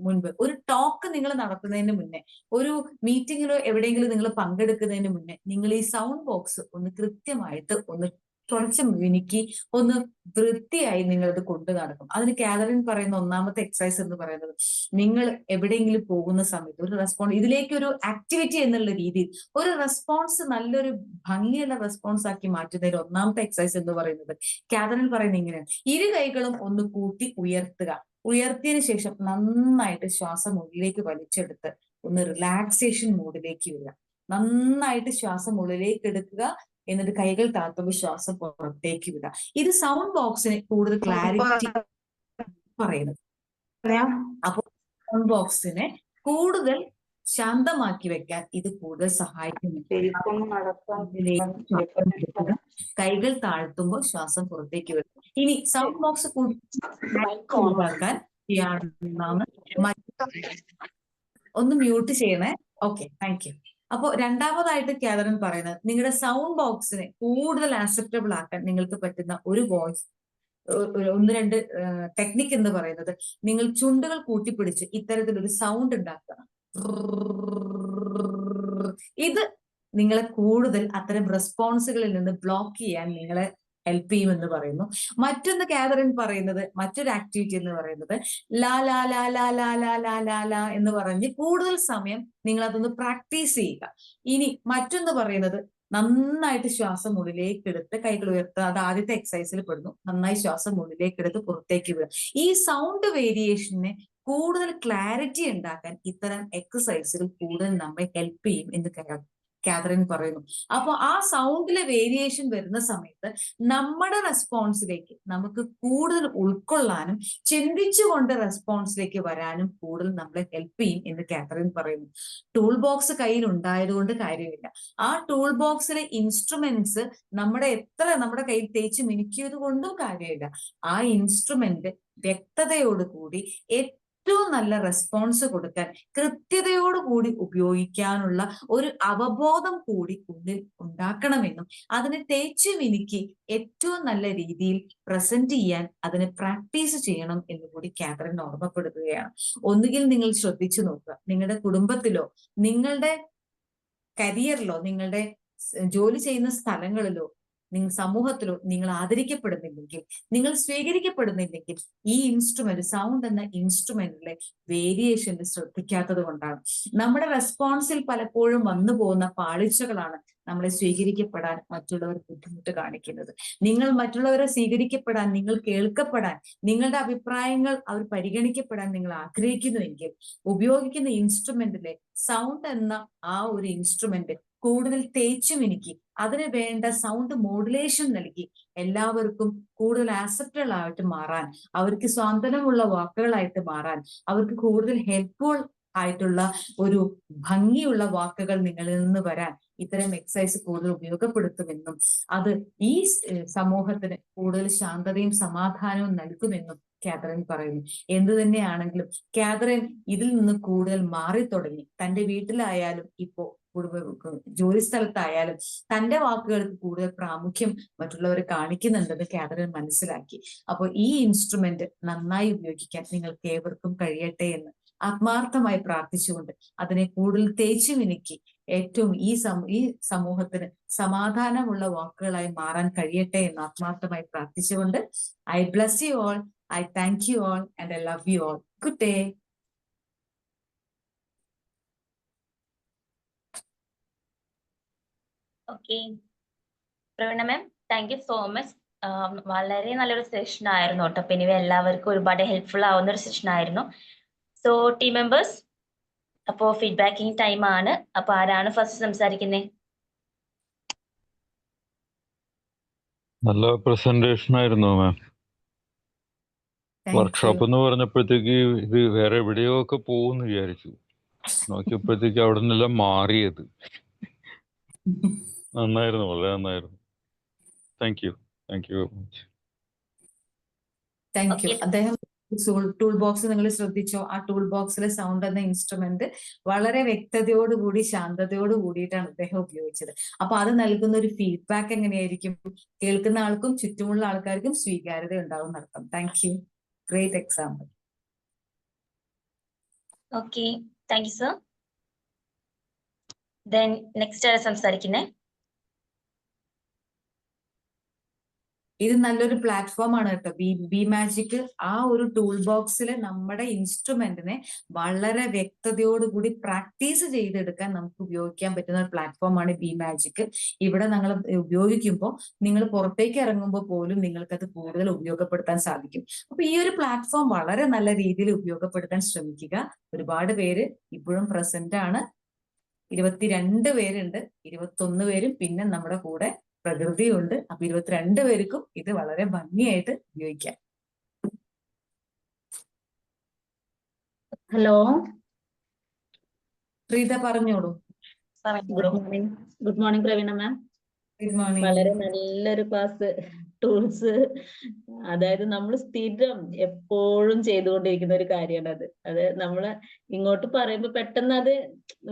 മുൻപ്, ഒരു ടോക്ക് നിങ്ങൾ നടത്തുന്നതിന് മുന്നേ, ഒരു മീറ്റിങ്ങിലോ എവിടെയെങ്കിലും നിങ്ങൾ പങ്കെടുക്കുന്നതിന് മുന്നേ നിങ്ങൾ ഈ സൗണ്ട് ബോക്സ് ഒന്ന് കൃത്യമായിട്ട് ഒന്ന് തുടച്ച് മിനുക്കി ഒന്ന് വൃത്തിയായി നിങ്ങളത് കൊണ്ടു നടക്കും. അതിന് കാതറിൻ പറയുന്ന ഒന്നാമത്തെ എക്സസൈസ് എന്ന് പറയുന്നത്, നിങ്ങൾ എവിടെയെങ്കിലും പോകുന്ന സമയത്ത് ഒരു റെസ്പോൺസ്, ഇതിലേക്ക് ഒരു ആക്ടിവിറ്റി എന്നുള്ള രീതിയിൽ ഒരു റെസ്പോൺസ് നല്ലൊരു ഭംഗിയുള്ള റെസ്പോൺസ് ആക്കി മാറ്റുന്നതിന് ഒന്നാമത്തെ എക്സസൈസ് എന്ന് പറയുന്നത് കാതറിൻ പറയുന്നത് ഇങ്ങനെയാണ്: ഇരു കൈകളും ഒന്ന് കൂട്ടി ഉയർത്തുക. ഉയർത്തിയതിനു ശേഷം നന്നായിട്ട് ശ്വാസം ഉള്ളിലേക്ക് വലിച്ചെടുത്ത് ഒന്ന് റിലാക്സേഷൻ മോഡിലേക്ക് വരിക. നന്നായിട്ട് ശ്വാസം ഉള്ളിലേക്ക് എടുക്കുക, എന്നിട്ട് കൈകൾ താത്തുമ്പോൾ ശ്വാസം പുറത്തേക്ക് വിടുക. ഇത് സൗണ്ട് ബോക്സിന് കൂടുതൽ ക്ലാരിറ്റി പറയുന്നത്. അപ്പൊ സൗണ്ട് ബോക്സിനെ കൂടുതൽ ശാന്തമാക്കി വെക്കാൻ ഇത് കൂടുതൽ സഹായിക്കുന്നുണ്ട്. കൈകൾ താഴ്ത്തുമ്പോൾ ശ്വാസം പുറത്തേക്ക് വരും. ഇനി സൗണ്ട് ബോക്സ് ഒഴിവാക്കാൻ ഒന്ന് മ്യൂട്ട് ചെയ്യണേ. Okay, thank U. അപ്പോ രണ്ടാമതായിട്ട് കാതറിൻ പറയുന്നത്, നിങ്ങളുടെ സൗണ്ട് ബോക്സിനെ കൂടുതൽ ആക്സെപ്റ്റബിൾ ആക്കാൻ നിങ്ങൾക്ക് പറ്റുന്ന ഒരു വോയിസ്, ഒന്ന് രണ്ട് ടെക്നിക് എന്ന് പറയുന്നത്, നിങ്ങൾ ചുണ്ടുകൾ കൂട്ടിപ്പിടിച്ച് ഇത്തരത്തിലൊരു സൗണ്ട് ഉണ്ടാക്കുക. ഇത് നിങ്ങളെ കൂടുതൽ അത്തരം റെസ്പോൺസുകളിൽ നിന്ന് ബ്ലോക്ക് ചെയ്യാൻ നിങ്ങളെ ഹെൽപ്പ് ചെയ്യുമെന്ന് പറയുന്നു. മറ്റൊന്ന് കാതറിൻ പറയുന്നത്, മറ്റൊരു ആക്ടിവിറ്റി എന്ന് പറയുന്നത്, ലാ ലാ ലാ ലാ ലാ ലാ ലാ ലാ ലാ എന്ന് പറഞ്ഞ് കൂടുതൽ സമയം നിങ്ങൾ അതൊന്ന് പ്രാക്ടീസ് ചെയ്യുക. ഇനി മറ്റൊന്ന് പറയുന്നത്, നന്നായിട്ട് ശ്വാസം ഉള്ളിലേക്ക് എടുത്ത് കൈകൾ ഉയർത്തുക. അത് ആദ്യത്തെ എക്സസൈസിൽ പെടുന്നു. നന്നായി ശ്വാസം ഉള്ളിലേക്ക് എടുത്ത് പുറത്തേക്ക് വിടുക. ഈ സൗണ്ട് വേരിയേഷനെ കൂടുതൽ ക്ലാരിറ്റി ഉണ്ടാക്കാൻ ഇത്തരം എക്സസൈസുകൾ കൂടുതൽ നമ്മെ ഹെൽപ്പ് ചെയ്യും എന്ന് കാതറിൻ പറയുന്നു. അപ്പൊ ആ സൗണ്ടിലെ വേരിയേഷൻ വരുന്ന സമയത്ത് നമ്മുടെ റെസ്പോൺസിലേക്ക് നമുക്ക് കൂടുതൽ ഉൾക്കൊള്ളാനും ചിന്തിച്ചുകൊണ്ട് റെസ്പോൺസിലേക്ക് വരാനും കൂടുതൽ നമ്മളെ ഹെൽപ്പ് ചെയ്യും എന്ന് കാതറിൻ പറയുന്നു. ടൂൾ ബോക്സ് കയ്യിൽ ഉണ്ടായതുകൊണ്ട് കാര്യമില്ല. ആ ടൂൾ ബോക്സിലെ ഇൻസ്ട്രുമെന്റ്സ് നമ്മുടെ കയ്യിൽ തേച്ച് മിനുക്കിയത് കൊണ്ടും കാര്യമില്ല. ആ ഇൻസ്ട്രുമെന്റ് വ്യക്തതയോടുകൂടി ഏറ്റവും നല്ല റെസ്പോൺസ് കൊടുക്കാൻ കൃത്യതയോടുകൂടി ഉപയോഗിക്കാനുള്ള ഒരു അവബോധം കൂടി ഉള്ളിൽ ഉണ്ടാക്കണമെന്നും അതിനെ തേച്ചു മിനുക്കി ഏറ്റവും നല്ല രീതിയിൽ പ്രസന്റ് ചെയ്യാൻ അതിനെ പ്രാക്ടീസ് ചെയ്യണം എന്ന് കൂടി കാതറിൻ ഓർമ്മപ്പെടുത്തുകയാണ്. ഒന്നുകിൽ നിങ്ങൾ ശ്രദ്ധിച്ചു നോക്കുക, നിങ്ങളുടെ കുടുംബത്തിലോ നിങ്ങളുടെ കരിയറിലോ നിങ്ങളുടെ ജോലി ചെയ്യുന്ന സ്ഥലങ്ങളിലോ നിങ്ങൾ സമൂഹത്തിലോ നിങ്ങൾ ആദരിക്കപ്പെടുന്നില്ലെങ്കിൽ, നിങ്ങൾ സ്വീകരിക്കപ്പെടുന്നില്ലെങ്കിൽ, ഈ ഇൻസ്ട്രുമെന്റ്, സൗണ്ട് എന്ന ഇൻസ്ട്രുമെന്റിലെ വേരിയേഷന് ശ്രദ്ധിക്കാത്തത് കൊണ്ടാണ്. നമ്മുടെ റെസ്പോൺസിൽ പലപ്പോഴും വന്നു പോകുന്ന പാളിച്ചകളാണ് നമ്മളെ സ്വീകരിക്കപ്പെടാൻ മറ്റുള്ളവർ ബുദ്ധിമുട്ട് കാണിക്കുന്നത്. നിങ്ങൾ മറ്റുള്ളവരെ സ്വീകരിക്കപ്പെടാൻ, നിങ്ങൾ കേൾക്കപ്പെടാൻ, നിങ്ങളുടെ അഭിപ്രായങ്ങൾ അവർ പരിഗണിക്കപ്പെടാൻ നിങ്ങൾ ആഗ്രഹിക്കുന്നുവെങ്കിൽ ഉപയോഗിക്കുന്ന ഇൻസ്ട്രുമെന്റിലെ സൗണ്ട് എന്ന ആ ഒരു ഇൻസ്ട്രുമെന്റ് കൂടുതൽ തേച്ചു മിനുക്കി അതിന് വേണ്ട സൗണ്ട് മോഡുലേഷൻ നൽകി എല്ലാവർക്കും കൂടുതൽ ആക്സെപ്റ്റബിൾ ആയിട്ട് മാറാൻ, അവർക്ക് സ്വാതന്ത്ര്യമുള്ള വാക്കുകളായിട്ട് മാറാൻ, അവർക്ക് കൂടുതൽ ഹെൽപ്ഫുൾ ആയിട്ടുള്ള ഒരു ഭംഗിയുള്ള വാക്കുകൾ നിങ്ങളിൽ നിന്ന് വരാൻ ഇത്തരം എക്സസൈസ് കൂടുതൽ ഉപയോഗപ്പെടുത്തുമെന്നും അത് ഈ സമൂഹത്തിന് കൂടുതൽ ശാന്തതയും സമാധാനവും നൽകുമെന്നും കാതറിൻ പറയുന്നു. എന്തു തന്നെയാണെങ്കിലും കാതറിൻ ഇതിൽ നിന്ന് കൂടുതൽ മാറി തുടങ്ങി. തന്റെ വീട്ടിലായാലും ഇപ്പോ ജോലി സ്ഥലത്തായാലും തന്റെ വാക്കുകൾക്ക് കൂടുതൽ പ്രാമുഖ്യം മറ്റുള്ളവർ കാണിക്കുന്നുണ്ടെന്ന് കാതറിൻ മനസ്സിലാക്കി. അപ്പോൾ ഈ ഇൻസ്ട്രുമെന്റ് നന്നായി ഉപയോഗിക്കാൻ നിങ്ങൾക്ക് ഏവർക്കും കഴിയട്ടെ എന്ന് ആത്മാർത്ഥമായി പ്രാർത്ഥിച്ചുകൊണ്ട് അതിനെ കൂടുതൽ തേച്ചു മിനുക്കി ഏറ്റവും ഈ സമൂഹത്തിന് സമാധാനമുള്ള വാക്കുകളായി മാറാൻ കഴിയട്ടെ എന്ന് ആത്മാർത്ഥമായി പ്രാർത്ഥിച്ചുകൊണ്ട് I bless you all, I thank you all and I love you all. Good day. Okay Praveena ma'am, thank you so much. വളരെ നല്ലൊരു സെഷൻ ആയിരുന്നു കേട്ടോ. പിന്നെ എല്ലാവർക്കും ഒരുപാട് ഹെൽപ്ഫുൾ ആവുന്ന ഒരു സെഷൻ ആയിരുന്നു. സോ ടീം മെമ്പേഴ്സ്, അപ്പോ ഫീഡ്ബാക്കിംഗ് ടൈം ആണ്. അപ്പൊ ആരാണ് ഫസ്റ്റ് സംസാരിക്കുന്നത്? നല്ല പ്രസന്റേഷൻ ആയിരുന്നു മാം. വർക്ക്ഷോപ്പ് എന്ന് പറഞ്ഞപ്പോഴത്തേക്ക് ഇത് വേറെ എവിടെയോ ഒക്കെ പോകുമെന്ന് വിചാരിച്ചു. നോക്കിയപ്പോഴത്തേക്ക് അവിടെ നിന്നെല്ലാം മാറിയത്. നന്നായിരുന്നു, വളരെ നന്നായിരുന്നു. Thank you very much. Thank you. അദ്ദേഹം ടൂൾ ബോക്സ് നിങ്ങൾ ശ്രദ്ധിച്ചോ? ആ ടൂൾ ബോക്സിലെ സൗണ്ട് എന്ന ഇൻസ്ട്രുമെന്റ് വളരെ വ്യക്തതയോടുകൂടി ശാന്തതയോട് കൂടിയിട്ടാണ് അദ്ദേഹം ഉപയോഗിച്ചത്. അപ്പൊ അത് നൽകുന്ന ഒരു ഫീഡ്ബാക്ക് എങ്ങനെയായിരിക്കും? കേൾക്കുന്ന ആൾക്കും ചുറ്റുമുള്ള ആൾക്കാർക്കും സ്വീകാര്യത ഉണ്ടാവും എന്നർത്ഥം. Thank you. Great example. Okay, thank you sir. Then next ആരാ സംസാരിക്കുന്നേ? ഇത് നല്ലൊരു പ്ലാറ്റ്ഫോം ആണ് കേട്ടോ. ബി മാജിക് ആ ഒരു ടൂൾ ബോക്സിൽ നമ്മുടെ ഇൻസ്ട്രുമെന്റിനെ വളരെ വ്യക്തതയോടുകൂടി പ്രാക്ടീസ് ചെയ്തെടുക്കാൻ നമുക്ക് ഉപയോഗിക്കാൻ പറ്റുന്ന ഒരു പ്ലാറ്റ്ഫോമാണ് ബി മാജിക്. ഇവിടെ നിങ്ങൾ ഉപയോഗിക്കുമ്പോൾ നിങ്ങൾ പുറത്തേക്ക് ഇറങ്ങുമ്പോൾ പോലും നിങ്ങൾക്കത് കൂടുതൽ ഉപയോഗപ്പെടുത്താൻ സാധിക്കും. അപ്പൊ ഈ ഒരു പ്ലാറ്റ്ഫോം വളരെ നല്ല രീതിയിൽ ഉപയോഗപ്പെടുത്താൻ ശ്രമിക്കുക. ഒരുപാട് പേര് ഇപ്പോഴും പ്രസന്റ് ആണ്. 22 പേരുണ്ട്. 21 പേരും പിന്നെ നമ്മുടെ കൂടെ പ്രകൃതിയുണ്ട്. അപ്പൊ 22 പേർക്കും ഇത് വളരെ ഭംഗിയായിട്ട് ഉപയോഗിക്കാം. ഹലോ, പ്രീത പറഞ്ഞോളൂ. Good morning Praveena ma'am. Good morning. വളരെ നല്ലൊരു ക്ലാസ്. ടൂൾസ്, അതായത് നമ്മൾ സ്ഥിരം എപ്പോഴും ചെയ്തുകൊണ്ടിരിക്കുന്ന ഒരു കാര്യമാണ് അത് നമ്മള് ഇങ്ങോട്ട് പറയുമ്പോ പെട്ടെന്ന് അത്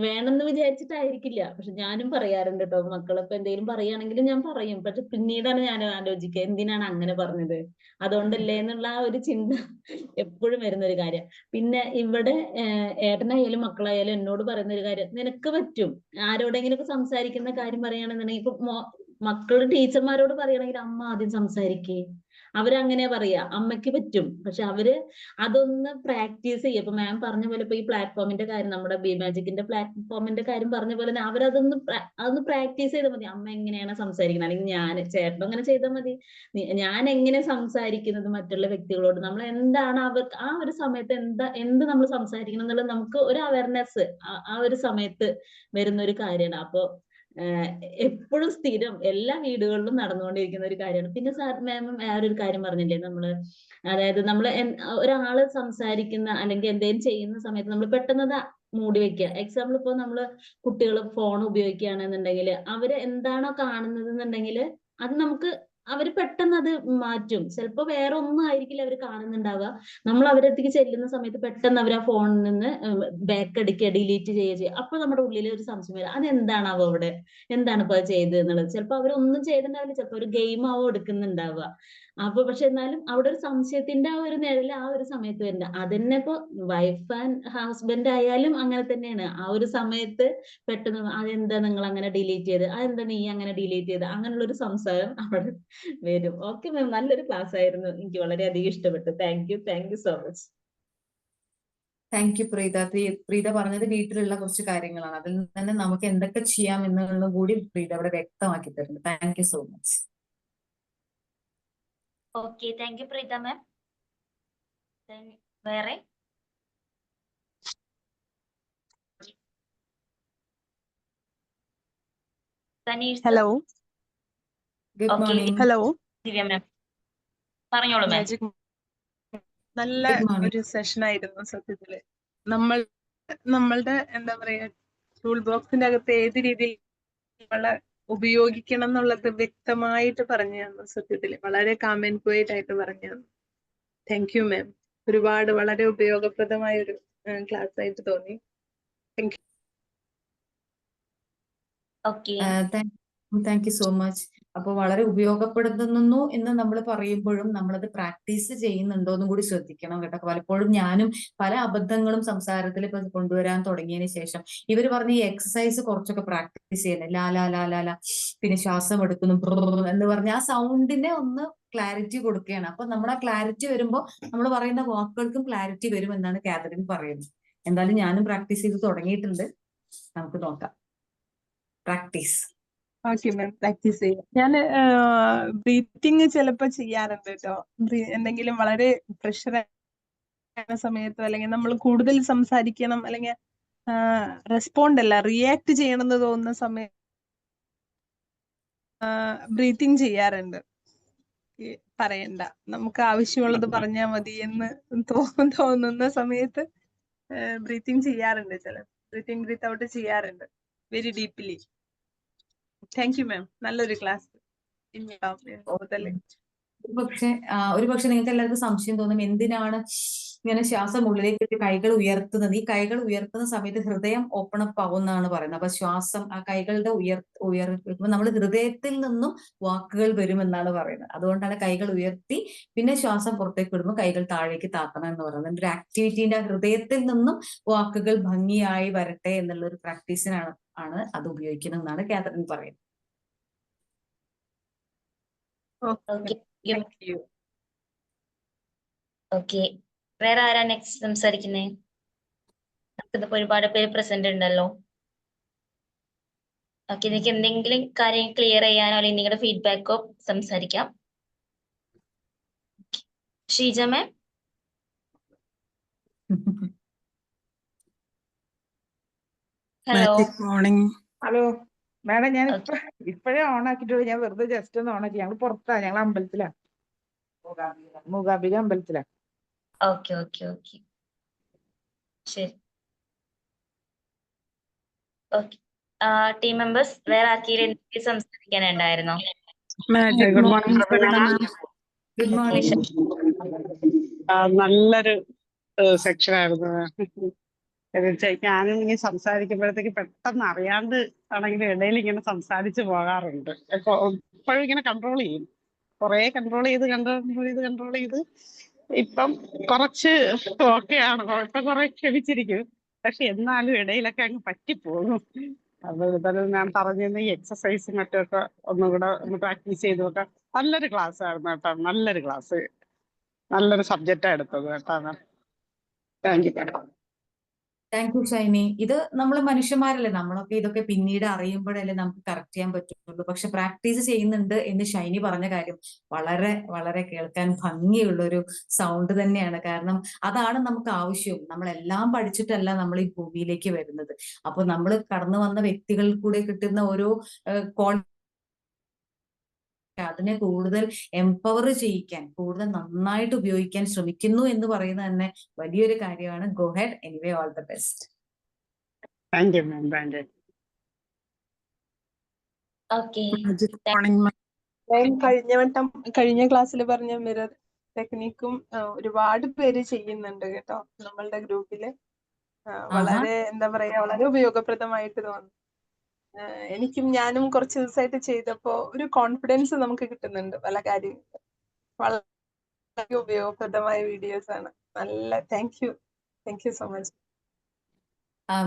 വേണമെന്ന് വിചാരിച്ചിട്ടായിരിക്കില്ല. പക്ഷെ ഞാനും പറയാറുണ്ട് കേട്ടോ, മക്കളിപ്പോ എന്തെങ്കിലും പറയുകയാണെങ്കിലും ഞാൻ പറയും. പക്ഷെ പിന്നീടാണ് ഞാൻ ആലോചിക്കുക എന്തിനാണ് അങ്ങനെ പറഞ്ഞത്, അതുകൊണ്ടല്ലേ എന്നുള്ള ആ ഒരു ചിന്ത എപ്പോഴും വരുന്ന ഒരു കാര്യം. പിന്നെ ഇവിടെ ഏട്ടനായാലും മക്കളായാലും എന്നോട് പറയുന്ന ഒരു കാര്യം, നിനക്ക് പറ്റും. ആരോടെങ്കിലും ഒക്കെ സംസാരിക്കുന്ന കാര്യം പറയുകയാണെന്നുണ്ടെങ്കിൽ ഇപ്പൊ മക്കളുടെ ടീച്ചർമാരോട് പറയണമെങ്കിൽ അമ്മ ആദ്യം സംസാരിക്കേ, അവരങ്ങനെ പറയാ, അമ്മയ്ക്ക് പറ്റും. പക്ഷെ അവര് അതൊന്ന് പ്രാക്ടീസ് ചെയ്യും. ഇപ്പൊ മാം പറഞ്ഞ പോലെ ഇപ്പൊ ഈ പ്ലാറ്റ്ഫോമിന്റെ കാര്യം, നമ്മുടെ ബി മാജിക്കിന്റെ പ്ലാറ്റ്ഫോമിന്റെ കാര്യം പറഞ്ഞ പോലെ തന്നെ അതൊന്ന് പ്രാക്ടീസ് ചെയ്താൽ മതി. അമ്മ എങ്ങനെയാണ് സംസാരിക്കുന്നത്, അല്ലെങ്കിൽ ചേട്ടനും അങ്ങനെ ചെയ്താൽ മതി. ഞാൻ എങ്ങനെ സംസാരിക്കുന്നത് മറ്റുള്ള വ്യക്തികളോട്, നമ്മൾ എന്താണ് അവർക്ക് ആ ഒരു സമയത്ത് എന്ത് നമ്മൾ സംസാരിക്കണം എന്നുള്ളത് നമുക്ക് ഒരു അവയർനെസ് ആ ഒരു സമയത്ത് വരുന്ന ഒരു കാര്യമാണ്. അപ്പൊ എപ്പോഴും സ്ഥിരം എല്ലാ വീടുകളിലും നടന്നുകൊണ്ടിരിക്കുന്ന ഒരു കാര്യമാണ്. പിന്നെ സാർ മാമും ഒരു കാര്യം പറഞ്ഞില്ലേ, അതായത് ഒരാള് സംസാരിക്കുന്ന അല്ലെങ്കിൽ എന്തെങ്കിലും ചെയ്യുന്ന സമയത്ത് നമ്മൾ പെട്ടെന്ന് അത് മൂടി വെക്കുക. എക്സാമ്പിൾ ഇപ്പൊ നമ്മള് കുട്ടികൾ ഫോൺ ഉപയോഗിക്കുകയാണെന്നുണ്ടെങ്കിൽ അവര് എന്താണോ കാണുന്നത് എന്നുണ്ടെങ്കിൽ അത് അവര് പെട്ടെന്ന് അത് മാറ്റും. ചിലപ്പോ വേറെ ഒന്നും ആയിരിക്കില്ല അവർ കാണുന്നുണ്ടാവുക. നമ്മൾ അവരടുത്തേക്ക് ചെല്ലുന്ന സമയത്ത് പെട്ടെന്ന് അവർ ആ ഫോണിൽ നിന്ന് ബാക്ക് അടിക്കുക, ഡിലീറ്റ് ചെയ്യുക. അപ്പൊ നമ്മുടെ ഉള്ളിൽ ഒരു സംശയം വരും, അതെന്താണാവോ അവിടെ, എന്താണ് ഇപ്പൊ ചെയ്തത് എന്നുള്ളത്. ചിലപ്പോ അവരൊന്നും ചെയ്തിട്ടുണ്ടാവില്ല, ചിലപ്പോ ഒരു ഗെയിം ആവോ എടുക്കുന്നുണ്ടാവുക. അപ്പൊ പക്ഷെ എന്നാലും അവിടെ ഒരു സംശയത്തിന്റെ ആ ഒരു നിഴല് ആ ഒരു സമയത്ത് വരുന്നത്. അതന്നെ ഇപ്പൊ വൈഫ് ആൻഡ് ഹസ്ബൻഡ് ആയാലും അങ്ങനെ തന്നെയാണ്. ആ ഒരു സമയത്ത് പെട്ടെന്ന് അതെന്താ നിങ്ങൾ അങ്ങനെ ഡിലീറ്റ് ചെയ്ത്, അതെന്താ നീ അങ്ങനെ ഡിലീറ്റ് ചെയ്ത്, അങ്ങനെയുള്ള ഒരു സംസാരം അവിടെ വരും. ഓക്കെ മാം, നല്ലൊരു ക്ലാസ് ആയിരുന്നു. എനിക്ക് വളരെയധികം ഇഷ്ടപ്പെട്ടു. Thank you so much. Thank you Preetha. Preetha പറഞ്ഞത് വീട്ടിലുള്ള കുറച്ച് കാര്യങ്ങളാണ്. അതിൽ നിന്ന് തന്നെ നമുക്ക് എന്തൊക്കെ ചെയ്യാം എന്നുള്ളത് കൂടി പ്രീത അവിടെ വ്യക്തമാക്കി തരുന്നു. Thank you so much. Okay, thank you Preetha ma'am. വേറെ hello. Good morning. Hello. Divya ma'am പറഞ്ഞോളൂ മാം. നല്ല ഒരു സെഷൻ ആയിരുന്നു സത്യത്തില്. നമ്മൾ നമ്മളുടെ എന്താ പറയാ ടൂൾ ബോക്സിന്റെ അകത്ത് ഏത് രീതിയിൽ നമ്മളെ ഉപയോഗിക്കണം എന്നുള്ളത് വ്യക്തമായിട്ട് പറഞ്ഞു തന്നു. സത്യത്തിൽ വളരെ കാം ആൻഡ് ക്വയറ്റ് ആയിട്ട് പറഞ്ഞു തന്നു. താങ്ക് യു മാം. ഒരുപാട് വളരെ ഉപയോഗപ്രദമായ ഒരു ക്ലാസ് ആയിട്ട് തോന്നി. Thank you. Okay. Thank you so much. അപ്പോൾ വളരെ ഉപയോഗപ്പെടുത്തുന്നു എന്ന് നമ്മൾ പറയുമ്പോഴും നമ്മളത് പ്രാക്ടീസ് ചെയ്യുന്നുണ്ടോ എന്നും കൂടി ശ്രദ്ധിക്കണം കേട്ടോ. പലപ്പോഴും ഞാനും പല അബദ്ധങ്ങളും സംസാരത്തിൽ ഇപ്പൊ കൊണ്ടുവരാൻ തുടങ്ങിയതിന് ശേഷം ഇവർ പറഞ്ഞ ഈ എക്സസൈസ് കുറച്ചൊക്കെ പ്രാക്ടീസ് ചെയ്യണേ. ലാ ലാ ലാ ലാ ലാ, പിന്നെ ശ്വാസം എടുക്കുന്നു എന്ന് പറഞ്ഞ ആ സൗണ്ടിനെ ഒന്ന് ക്ലാരിറ്റി കൊടുക്കുകയാണ്. അപ്പൊ നമ്മുടെ ആ ക്ലാരിറ്റി വരുമ്പോൾ നമ്മൾ പറയുന്ന വാക്കുകൾക്കും ക്ലാരിറ്റി വരും എന്നാണ് കാതറിൻ പറയുന്നത്. എന്തായാലും ഞാനും പ്രാക്ടീസ് ചെയ്ത് തുടങ്ങിയിട്ടുണ്ട്. നമുക്ക് നോക്കാം. പ്രാക്ടീസ്. ഓക്കെ മാം, പ്രാക്ടീസ് ചെയ്യാം. ഞാൻ ബ്രീത്തിങ് ചിലപ്പോൾ ചെയ്യാറുണ്ട് കേട്ടോ. എന്തെങ്കിലും വളരെ പ്രഷർ ആയ സമയത്തോ അല്ലെങ്കിൽ നമ്മൾ കൂടുതൽ സംസാരിക്കണം അല്ലെങ്കിൽ റെസ്പോണ്ട് അല്ല റിയാക്ട് ചെയ്യണം എന്ന് തോന്നുന്ന സമയത്ത് ബ്രീത്തിങ് ചെയ്യാറുണ്ട്. പറയണ്ട, നമുക്ക് ആവശ്യമുള്ളത് പറഞ്ഞാൽ മതി എന്ന് തോന്നുന്ന സമയത്ത് ബ്രീത്തിങ് ചെയ്യാറുണ്ട്. ചില ബ്രീത്തിങ് ബ്രീത്ത് ഔട്ട് ചെയ്യാറുണ്ട് വെരി ഡീപ്ലി. താങ്ക് യു മാം. നല്ലൊരു ക്ലാസ്. ഒരു പക്ഷെ നിങ്ങൾക്ക് എല്ലാവർക്കും സംശയം തോന്നും, എന്തിനാണ് ഇങ്ങനെ ശ്വാസം ഉള്ളിലേക്ക് ഇട്ട് കൈകൾ ഉയർത്തുന്നത്? ഈ കൈകൾ ഉയർത്തുന്ന സമയത്ത് ഹൃദയം ഓപ്പൺ അപ്പ് ആവുമെന്നാണ് പറയുന്നത്. അപ്പൊ ശ്വാസം ആ കൈകളുടെ ഉയർത്തുമ്പോൾ നമ്മൾ ഹൃദയത്തിൽ നിന്നും വാക്കുകൾ വരുമെന്നാണ് പറയുന്നത്. അതുകൊണ്ടാണ് കൈകൾ ഉയർത്തി പിന്നെ ശ്വാസം പുറത്തേക്ക് വിടുമ്പോൾ കൈകൾ താഴേക്ക് താത്തണം എന്ന് പറയുന്നത്. ഒരു ആക്ടിവിറ്റീന്റെ ഹൃദയത്തിൽ നിന്നും വാക്കുകൾ ഭംഗിയായി വരട്ടെ എന്നുള്ള ഒരു പ്രാക്ടീസിനാണ് അത് ഉപയോഗിക്കുന്നതെന്നാണ് കാതറിൻ പറയുന്നത്. ഓക്കെ. Thank you. ഓക്കെ. വേറെ ആരാ നെക്സ്റ്റ് സംസാരിക്കുന്നേ? നമുക്കിതിപ്പോ ഒരുപാട് പേര് പ്രസന്റ് ഉണ്ടല്ലോ. ഓക്കെ, നിങ്ങൾക്ക് എന്തെങ്കിലും കാര്യം ക്ലിയർ ചെയ്യാനോ അല്ലെങ്കിൽ നിങ്ങളുടെ ഫീഡ്ബാക്കോ സംസാരിക്കാം. ഷീജ മാം. ഹലോ. മോർണിംഗ്. ഹലോ മാഡം, ഞാൻ ഇപ്പോഴേ ഓൺ ആക്കിയിട്ടുള്ളൂ. ഞാൻ വെറുതെ ജസ്റ്റ് ഒന്ന് ഓൺ ആക്കി. ഞങ്ങൾ പുറത്താ, ഞങ്ങൾ അമ്പലത്തിലാ, മൂകാംബിക അമ്പലത്തിലാ. ഓക്കെ ഓക്കെ ഓക്കെ, ശരി. ഓക്കെ, ടീം മെമ്പേഴ്സ് വേറെ ആർക്കെങ്കിലും എന്തെങ്കിലും സംസാരിക്കാനുണ്ടായിരുന്നോ? Good morning. Good morning. നല്ലൊരു സെക്ഷൻ ആയിരുന്നു. ഞാനും ഇങ്ങനെ സംസാരിക്കുമ്പോഴത്തേക്ക് പെട്ടെന്ന് അറിയാണ്ട് ആണെങ്കിൽ ഇടയിൽ ഇങ്ങനെ സംസാരിച്ച് പോകാറുണ്ട്. ഇപ്പോഴും ഇങ്ങനെ കൺട്രോൾ ചെയ്യും. കുറെ കൺട്രോൾ ചെയ്ത് ഇപ്പം കുറച്ച് ഓക്കെയാണ്. ഇപ്പം കുറെ ക്ഷമിച്ചിരിക്കും. പക്ഷെ എന്നാലും ഇടയിലൊക്കെ അങ്ങ് പറ്റിപ്പോകും. അപ്പൊ ഇതെല്ലാം ഞാൻ പറഞ്ഞിരുന്ന ഈ എക്സസൈസും മറ്റൊക്കെ ഒന്നുകൂടെ ഒന്ന് പ്രാക്ടീസ് ചെയ്ത് നോക്കാം. നല്ലൊരു ക്ലാസ് ആയിരുന്നു കേട്ടോ. നല്ലൊരു ക്ലാസ്, നല്ലൊരു സബ്ജക്റ്റാണ് എടുത്തത് കേട്ടോ. Thank you. Thank U Shiny. ഇത് നമ്മൾ മനുഷ്യന്മാരല്ലേ, നമ്മളൊക്കെ ഇതൊക്കെ പിന്നീട് അറിയുമ്പോഴല്ലേ നമുക്ക് കറക്റ്റ് ചെയ്യാൻ പറ്റുള്ളൂ. പക്ഷെ പ്രാക്ടീസ് ചെയ്യുന്നുണ്ട് എന്ന് ഷൈനി പറഞ്ഞ കാര്യം വളരെ വളരെ കേൾക്കാൻ ഭംഗിയുള്ള ഒരു സൗണ്ട് തന്നെയാണ്. കാരണം അതാണ് നമുക്ക് ആവശ്യം. നമ്മളെല്ലാം പഠിച്ചിട്ടല്ല നമ്മൾ ഈ ഭൂമിയിലേക്ക് വരുന്നത്. അപ്പൊ നമ്മൾ കടന്നു വന്ന വ്യക്തികളിൽ കൂടെ കിട്ടുന്ന ഓരോ അതിനെ കൂടുതൽ എംപവർ ചെയ്യിക്കാൻ, കൂടുതൽ നന്നായിട്ട് ഉപയോഗിക്കാൻ ശ്രമിക്കുന്നു എന്ന് പറയുന്നത് തന്നെ വലിയൊരു കാര്യമാണ്. Go head. Anyway, all the best. Thank you ma'am. Thank you. Okay. കഴിഞ്ഞ ക്ലാസ്സിൽ പറഞ്ഞ മിറർ ടെക്നിക്കും ഒരുപാട് പേര് ചെയ്യുന്നുണ്ട് കേട്ടോ നമ്മളുടെ ഗ്രൂപ്പില്. വളരെ എന്താ പറയാ, വളരെ ഉപയോഗപ്രദമായിട്ട് തോന്നുന്നു. ഞാനും കുറച്ച് ദിവസമായിട്ട് ചെയ്തപ്പോ ഒരു കോൺഫിഡൻസ് നമുക്ക് കിട്ടുന്നുണ്ട് പല കാര്യങ്ങളും. വളരെ ഉപയോഗപ്രദമായ വീഡിയോസ് ആണ്. നല്ല thank you so much.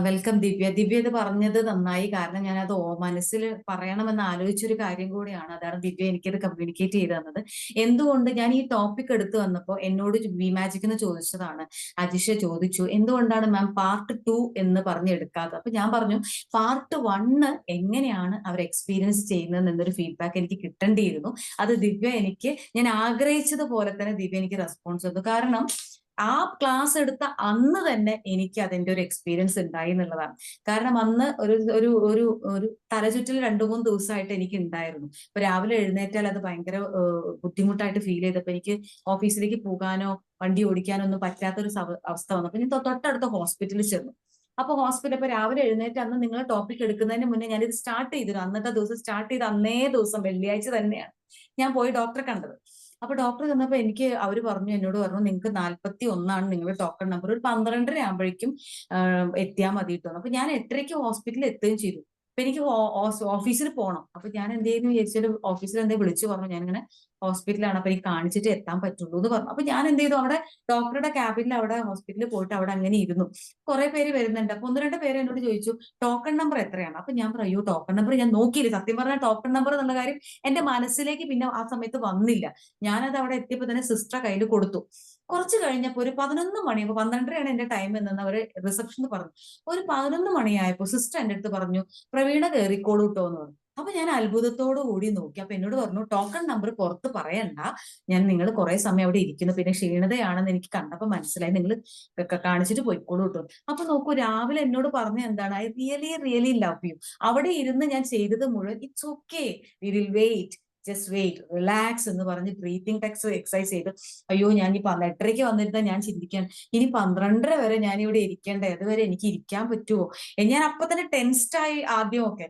Welcome Divya. Divya ഇത് പറഞ്ഞത് നന്നായി. കാരണം ഞാനത് മനസ്സിൽ പറയണമെന്ന് ആലോചിച്ചൊരു കാര്യം കൂടിയാണ്. അതാണ് ദിവ്യ എനിക്കത് കമ്മ്യൂണിക്കേറ്റ് ചെയ്ത് തന്നത്. എന്തുകൊണ്ട് ഞാൻ ഈ ടോപ്പിക് എടുത്തു വന്നപ്പോൾ എന്നോട് വി മാജിക് എന്ന് ചോദിച്ചതാണ്. അജിഷ ചോദിച്ചു, എന്തുകൊണ്ടാണ് മാം പാർട്ട് 2 എന്ന് പറഞ്ഞെടുക്കാത്തത്? അപ്പൊ ഞാൻ പറഞ്ഞു, പാർട്ട് 1 എങ്ങനെയാണ് അവർ എക്സ്പീരിയൻസ് ചെയ്യുന്നത് എന്നൊരു ഫീഡ്ബാക്ക് എനിക്ക് കിട്ടേണ്ടിയിരുന്നു. അത് ദിവ്യ ഞാൻ ആഗ്രഹിച്ചതുപോലെ തന്നെ ദിവ്യ എനിക്ക് റെസ്പോൺസ് തന്നു. കാരണം ആ ക്ലാസ് എടുത്ത അന്ന് തന്നെ എനിക്ക് അതിന്റെ ഒരു എക്സ്പീരിയൻസ് ഉണ്ടായി എന്നുള്ളതാണ്. കാരണം അന്ന് ഒരു തലചുറ്റൽ 2-3 ദിവസമായിട്ട് എനിക്ക് ഉണ്ടായിരുന്നു. ഇപ്പൊ രാവിലെ എഴുന്നേറ്റാൽ അത് ഭയങ്കര ബുദ്ധിമുട്ടായിട്ട് ഫീൽ ചെയ്തപ്പോ എനിക്ക് ഓഫീസിലേക്ക് പോകാനോ വണ്ടി ഓടിക്കാനോ ഒന്നും പറ്റാത്തൊരു അവസ്ഥ വന്നു. അപ്പൊ ഞാൻ തൊട്ടടുത്ത ഹോസ്പിറ്റലിൽ ചെന്നു. അപ്പൊ ഹോസ്പിറ്റൽ ഇപ്പൊ രാവിലെ എഴുന്നേറ്റ് അന്ന് നിങ്ങൾ ടോപ്പിക് എടുക്കുന്നതിന് മുന്നേ ഞാനിത് സ്റ്റാർട്ട് ചെയ്തിരുന്നു. അന്നത്തെ ദിവസം സ്റ്റാർട്ട് ചെയ്ത അന്നേ ദിവസം വെള്ളിയാഴ്ച തന്നെയാണ് ഞാൻ പോയി ഡോക്ടറെ കണ്ടത്. അപ്പൊ ഡോക്ടർ ചെന്നപ്പോ എന്നോട് പറഞ്ഞു നിങ്ങൾക്ക് 41 നിങ്ങളുടെ ടോക്കൺ നമ്പർ, ഒരു 12:30 ആകുമ്പോഴേക്കും എത്തിയാൽ മതി കേട്ടോ. അപ്പൊ ഞാൻ 8:30 ഹോസ്പിറ്റലിൽ എത്തുകയും ചെയ്തു. അപ്പൊ എനിക്ക് ഓഫീസിൽ പോകണം. അപ്പൊ ഞാൻ എന്ത് ചെയ്യുന്നു വിചാരിച്ചാൽ ഓഫീസിൽ എന്തേ വിളിച്ചു പറഞ്ഞു ഞാനിങ്ങനെ ഹോസ്പിറ്റലാണ്, അപ്പൊ എനിക്ക് കാണിച്ചിട്ട് എത്താൻ പറ്റുള്ളൂ എന്ന് പറഞ്ഞു. അപ്പൊ ഞാൻ എന്ത് ചെയ്തു, അവിടെ ഡോക്ടറുടെ ക്യാബിനിൽ അവിടെ ഹോസ്പിറ്റലിൽ പോയിട്ട് അവിടെ അങ്ങനെ ഇരുന്നു. കുറെ പേര് വരുന്നുണ്ട്. അപ്പൊ 1-2 പേര് എന്നോട് ചോദിച്ചു ടോക്കൺ നമ്പർ എത്രയാണ്. അപ്പൊ ഞാൻ പറയൂ ടോക്കൺ നമ്പർ ഞാൻ നോക്കിയില്ല. സത്യം പറഞ്ഞാൽ ടോക്കൺ നമ്പർ എന്നുള്ള കാര്യം എന്റെ മനസ്സിലേക്ക് പിന്നെ ആ സമയത്ത് വന്നില്ല. ഞാനത് അവിടെ എത്തിയപ്പോ തന്നെ സിസ്റ്റർ കയ്യിൽ കൊടുത്തു. കുറച്ച് കഴിഞ്ഞപ്പോ ഒരു 11 മണിയായപ്പോ, 12:30 എന്റെ ടൈം എന്ന് അവര് റിസപ്ഷനിൽ പറഞ്ഞു. ഒരു 11 മണിയായപ്പോ സിസ്റ്റർ എന്റെ അടുത്ത് പറഞ്ഞു പ്രവീണ കയറിക്കോളൂ കേട്ടോ എന്ന് പറഞ്ഞു. അപ്പൊ ഞാൻ അത്ഭുതത്തോടു കൂടി നോക്കി. അപ്പൊ എന്നോട് പറഞ്ഞു ടോക്കൺ നമ്പർ പുറത്ത് പറയണ്ട, നിങ്ങൾ കുറെ സമയം അവിടെ ഇരിക്കുന്നു, പിന്നെ ക്ഷീണതയാണെന്ന് എനിക്ക് കണ്ടപ്പോ മനസ്സിലായി, നിങ്ങൾ കാണിച്ചിട്ട് പോയിക്കോളൂ കേട്ടോ. അപ്പൊ നോക്കൂ, രാവിലെ എന്നോട് പറഞ്ഞ എന്താണ്, ഐ റിയലി ലവ് യു. അവിടെ ഇരുന്ന് ഞാൻ ചെയ്തത് മുഴുവൻ it's okay, we will wait, just wait, relax എന്ന് പറഞ്ഞ് ബ്രീത്തിങ് എക്സസൈസ് ചെയ്ത് അയ്യോ ഞാൻ ഈ 8:30 വന്നിരുന്ന ഞാൻ ചിന്തിക്കാൻ ഇനി 12:30 വരെ ഞാൻ ഇവിടെ ഇരിക്കേണ്ടേ, അതുവരെ എനിക്ക് ഇരിക്കാൻ പറ്റുമോ. ഞാൻ അപ്പൊ തന്നെ ടെൻസ്ഡായി. ആദ്യമൊക്കെ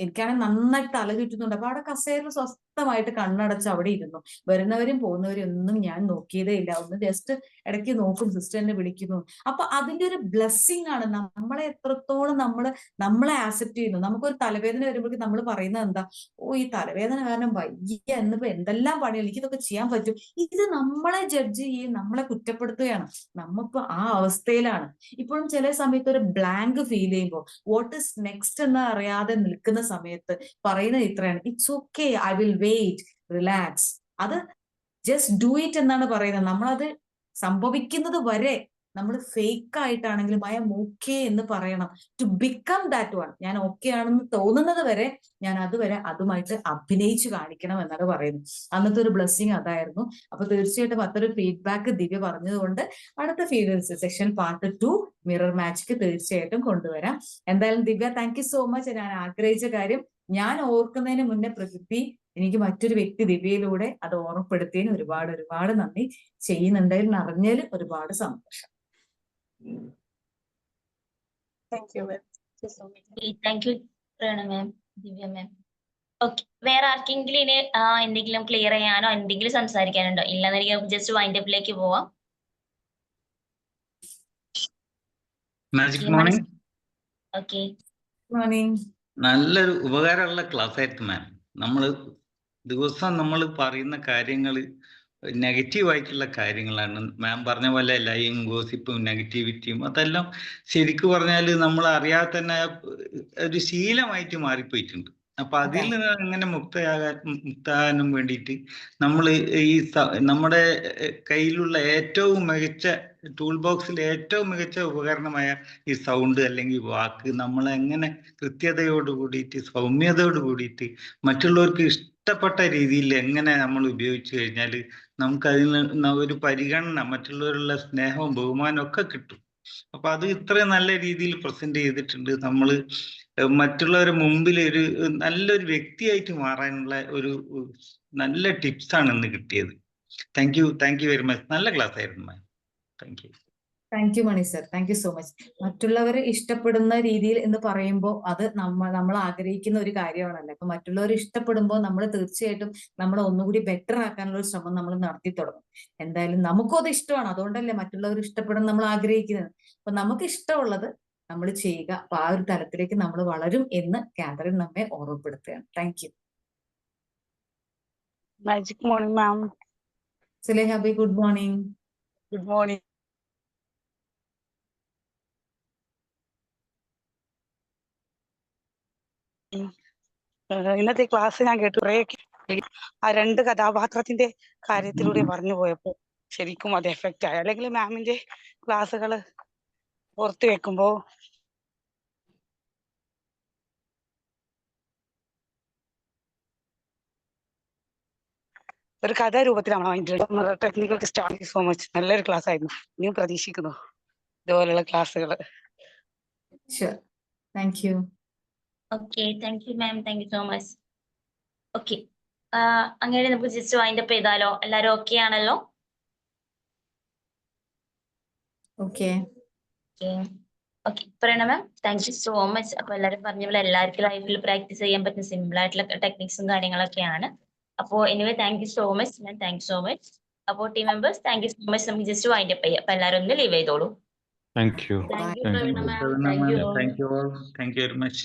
എനിക്കാണെങ്കിൽ നന്നായിട്ട് തല ചുറ്റുന്നുണ്ട്. അപ്പൊ അവിടെ കസേരയിൽ സ്വസ്ഥമായിട്ട് കണ്ണടച്ച് അവിടെ ഇരുന്നു. വരുന്നവരും പോകുന്നവരും ഒന്നും ഞാൻ നോക്കിയതേ ഇല്ല. ഒന്ന് ജസ്റ്റ് ഇടയ്ക്ക് നോക്കും, സിസ്റ്റർ എന്നെ വിളിക്കുന്നു. അപ്പൊ അതിന്റെ ഒരു ബ്ലെസ്സിങ് ആണ്. നമ്മളെ എത്രത്തോളം നമ്മളെ ആക്സെപ്റ്റ് ചെയ്യുന്നു. നമുക്കൊരു തലവേദന വരുമ്പോഴേക്കും നമ്മൾ പറയുന്നത് എന്താ, ഓ ഈ തലവേദന കാരണം വയ്യ, എന്നിപ്പോ എന്തെല്ലാം പണികൾ എനിക്കിതൊക്കെ ചെയ്യാൻ പറ്റും. ഇത് നമ്മളെ ജഡ്ജ് ചെയ്യും, നമ്മളെ കുറ്റപ്പെടുത്തുകയാണ്. നമ്മളിപ്പോ ആ അവസ്ഥയിലാണ്. ഇപ്പോഴും ചില സമയത്ത് ഒരു ബ്ലാങ്ക് ഫീൽ ചെയ്യുമ്പോൾ വാട്ട് ഇസ് നെക്സ്റ്റ് എന്ന് അറിയാതെ നിൽക്കുന്ന സമയത്ത് പറയുന്നത് ഇത്രയാണ്, it's okay, I will wait, relax. അത് ജസ്റ്റ് ഡു ഇറ്റ് എന്നാണ് പറയുന്നത്. നമ്മളത് സംഭവിക്കുന്നത് വരെ നമ്മൾ ഫേക്ക് ആയിട്ടാണെങ്കിലും ഐ എം ഓക്കെ എന്ന് പറയണം. ടു ബിക്കം ദാറ്റ് വൺ, ഞാൻ ഓക്കെ ആണെന്ന് തോന്നുന്നത് വരെ ഞാൻ അതുവരെ അതുമായിട്ട് അഭിനയിച്ചു കാണിക്കണം എന്നാണ് പറയുന്നത്. അന്നത്തെ ഒരു ബ്ലെസ്സിങ് അതായിരുന്നു. അപ്പൊ തീർച്ചയായിട്ടും അതൊരു ഫീഡ്ബാക്ക് ദിവ്യ പറഞ്ഞതുകൊണ്ട് അടുത്ത സെഷൻ പാർട്ട് 2 മിറർ മാജിക് തീർച്ചയായിട്ടും കൊണ്ടുവരാം. എന്തായാലും ദിവ്യ താങ്ക് യു സോ മച്ച്. ഞാൻ ആഗ്രഹിച്ച കാര്യം ഞാൻ ഓർക്കുന്നതിന് മുന്നേ പ്രകൃതി എനിക്ക് മറ്റൊരു വ്യക്തി ദിവ്യയിലൂടെ അത് ഓർമ്മപ്പെടുത്തിയതിന് ഒരുപാട് നന്ദി. ചെയ്യുന്നുണ്ടെങ്കിൽ അറിഞ്ഞതിൽ ഒരുപാട് സന്തോഷം. Thank you ma'am. Thank you Prana ma'am, Divya ma'am. Okay, വേറെ ആർക്കെങ്കിലും ഇനി എന്തെങ്കിലും ക്ലിയർ ചെയ്യാനോ എന്തെങ്കിലും സംസാരിക്കാനുണ്ടോ? ഇല്ലെന്നെങ്കിൽ നമുക്ക് ജസ്റ്റ് വൈൻഡപ്പിലേക്ക് പോവാം. Magic morning. Okay, morning. നല്ലൊരു ഉപകാരമുള്ള ക്ലാസ് ആയിരുന്നു മാം. ദിവസം നമ്മൾ പറയുന്ന കാര്യങ്ങൾ നെഗറ്റീവായിട്ടുള്ള കാര്യങ്ങളാണ്. മാം പറഞ്ഞ പോലെ ലൈയും ഗോസിപ്പും നെഗറ്റിവിറ്റിയും അതെല്ലാം ശരിക്കും പറഞ്ഞാൽ നമ്മൾ അറിയാതെ തന്നെ ഒരു ശീലമായിട്ട് മാറിപ്പോയിട്ടുണ്ട്. അപ്പൊ അതിൽ നിന്ന് എങ്ങനെ മുക്താകാനും വേണ്ടിയിട്ട് നമ്മൾ നമ്മുടെ കയ്യിലുള്ള ഏറ്റവും മികച്ച ടൂൾ ബോക്സിൽ ഏറ്റവും മികച്ച ഉപകരണമായ ഈ സൗണ്ട് അല്ലെങ്കിൽ വാക്ക് നമ്മളെങ്ങനെ കൃത്യതയോട് കൂടിയിട്ട് സൗമ്യതയോട് കൂടിയിട്ട് മറ്റുള്ളവർക്ക് ഇഷ്ടപ്പെട്ട രീതിയിൽ എങ്ങനെ നമ്മൾ ഉപയോഗിച്ചു കഴിഞ്ഞാൽ നമുക്കതിൽ ഒരു പരിഗണന, മറ്റുള്ളവരുള്ള സ്നേഹവും ബഹുമാനവും ഒക്കെ കിട്ടും. അപ്പൊ അത് ഇത്രയും നല്ല രീതിയിൽ പ്രസന്റ് ചെയ്തിട്ടുണ്ട്. നമ്മൾ മറ്റുള്ളവരുടെ മുമ്പിൽ ഒരു നല്ലൊരു വ്യക്തിയായിട്ട് മാറാനുള്ള ഒരു നല്ല ടിപ്സാണ് ഇന്ന് കിട്ടിയത്. Thank you very much. നല്ല ക്ലാസ് ആയിരുന്നു ma'am. Thank you. Thank you Mani sir, thank you so much. മറ്റുള്ളവരെ ഇഷ്ടപ്പെടുന്ന രീതിയിൽ എന്ന് പറയുമ്പോൾ അത് നമ്മൾ ആഗ്രഹിക്കുന്ന ഒരു കാര്യമാണല്ലോ. അപ്പൊ മറ്റുള്ളവർ ഇഷ്ടപ്പെടുമ്പോൾ നമ്മൾ തീർച്ചയായിട്ടും നമ്മളെ ഒന്നുകൂടി ബെറ്റർ ആക്കാനുള്ള ഒരു ശ്രമം നമ്മൾ നടത്തി തുടങ്ങും. എന്തായാലും നമുക്കും അത് ഇഷ്ടമാണ്, അതുകൊണ്ടല്ലേ മറ്റുള്ളവർ ഇഷ്ടപ്പെടാൻ നമ്മൾ ആഗ്രഹിക്കുന്നത്. അപ്പൊ നമുക്ക് ഇഷ്ടമുള്ളത് നമ്മൾ ചെയ്യുക. അപ്പൊ ആ ഒരു തലത്തിലേക്ക് നമ്മൾ വളരും എന്ന് കാതറിൻ നമ്മെ ഓർമ്മപ്പെടുത്തുകയാണ്. Thank you. Magic morning ma'am. Sulehabi, good morning. Good morning. ഇന്നത്തെ ക്ലാസ് ഞാൻ കേട്ടു. ആ 2 കഥാപാത്രത്തിന്റെ കാര്യത്തിലൂടെ പറഞ്ഞു പോയപ്പോ ശരിക്കും അത് എഫക്റ്റ് ആയി. അല്ലെങ്കിൽ മാമിന്റെ ക്ലാസ്സുകൾ ഓർത്ത് വെക്കുമ്പോ ഒരു കഥാരൂപത്തിലാണ് ടെക്നിക്കൽ സ്റ്റാർട്ട് സോ മച്ച്. നല്ലൊരു ക്ലാസ് ആയിരുന്നു. ഇനിയും പ്രതീക്ഷിക്കുന്നു ഇതുപോലുള്ള ക്ലാസ്സുകൾ. Thank you. Okay, thank you ma'am, thank you so much. Okay, അങ്ങനെ നമുക്ക് ജസ്റ്റ് വൈൻഡപ്പ് ചെയ്താലോ? എല്ലാരും ഓക്കെ ആണല്ലോ? Okay. Okay, Prana ma'am, thank you so much. അപ്പൊ എല്ലാവരും പറഞ്ഞ പോലെ എല്ലാവർക്കും ലൈഫിൽ പ്രാക്ടീസ് ചെയ്യാൻ പറ്റുന്ന സിമ്പിൾ ആയിട്ടുള്ള ടെക്നിക്സും കാര്യങ്ങളൊക്കെയാണ്. അപ്പോൾ anyway thank you so much ma'am, thank you so much. അപ്പോൾ team members thank you so much. നമുക്ക് ജസ്റ്റ് വൈൻഡ് അപ്പ് ചെയ്യാം. അപ്പൊ എല്ലാവരും ഒന്ന് ലീവ് ചെയ്തോളൂ. Thank you. Thank you Thank Praveena you. Ma'am, thank you all. Thank you all. Thank you very much.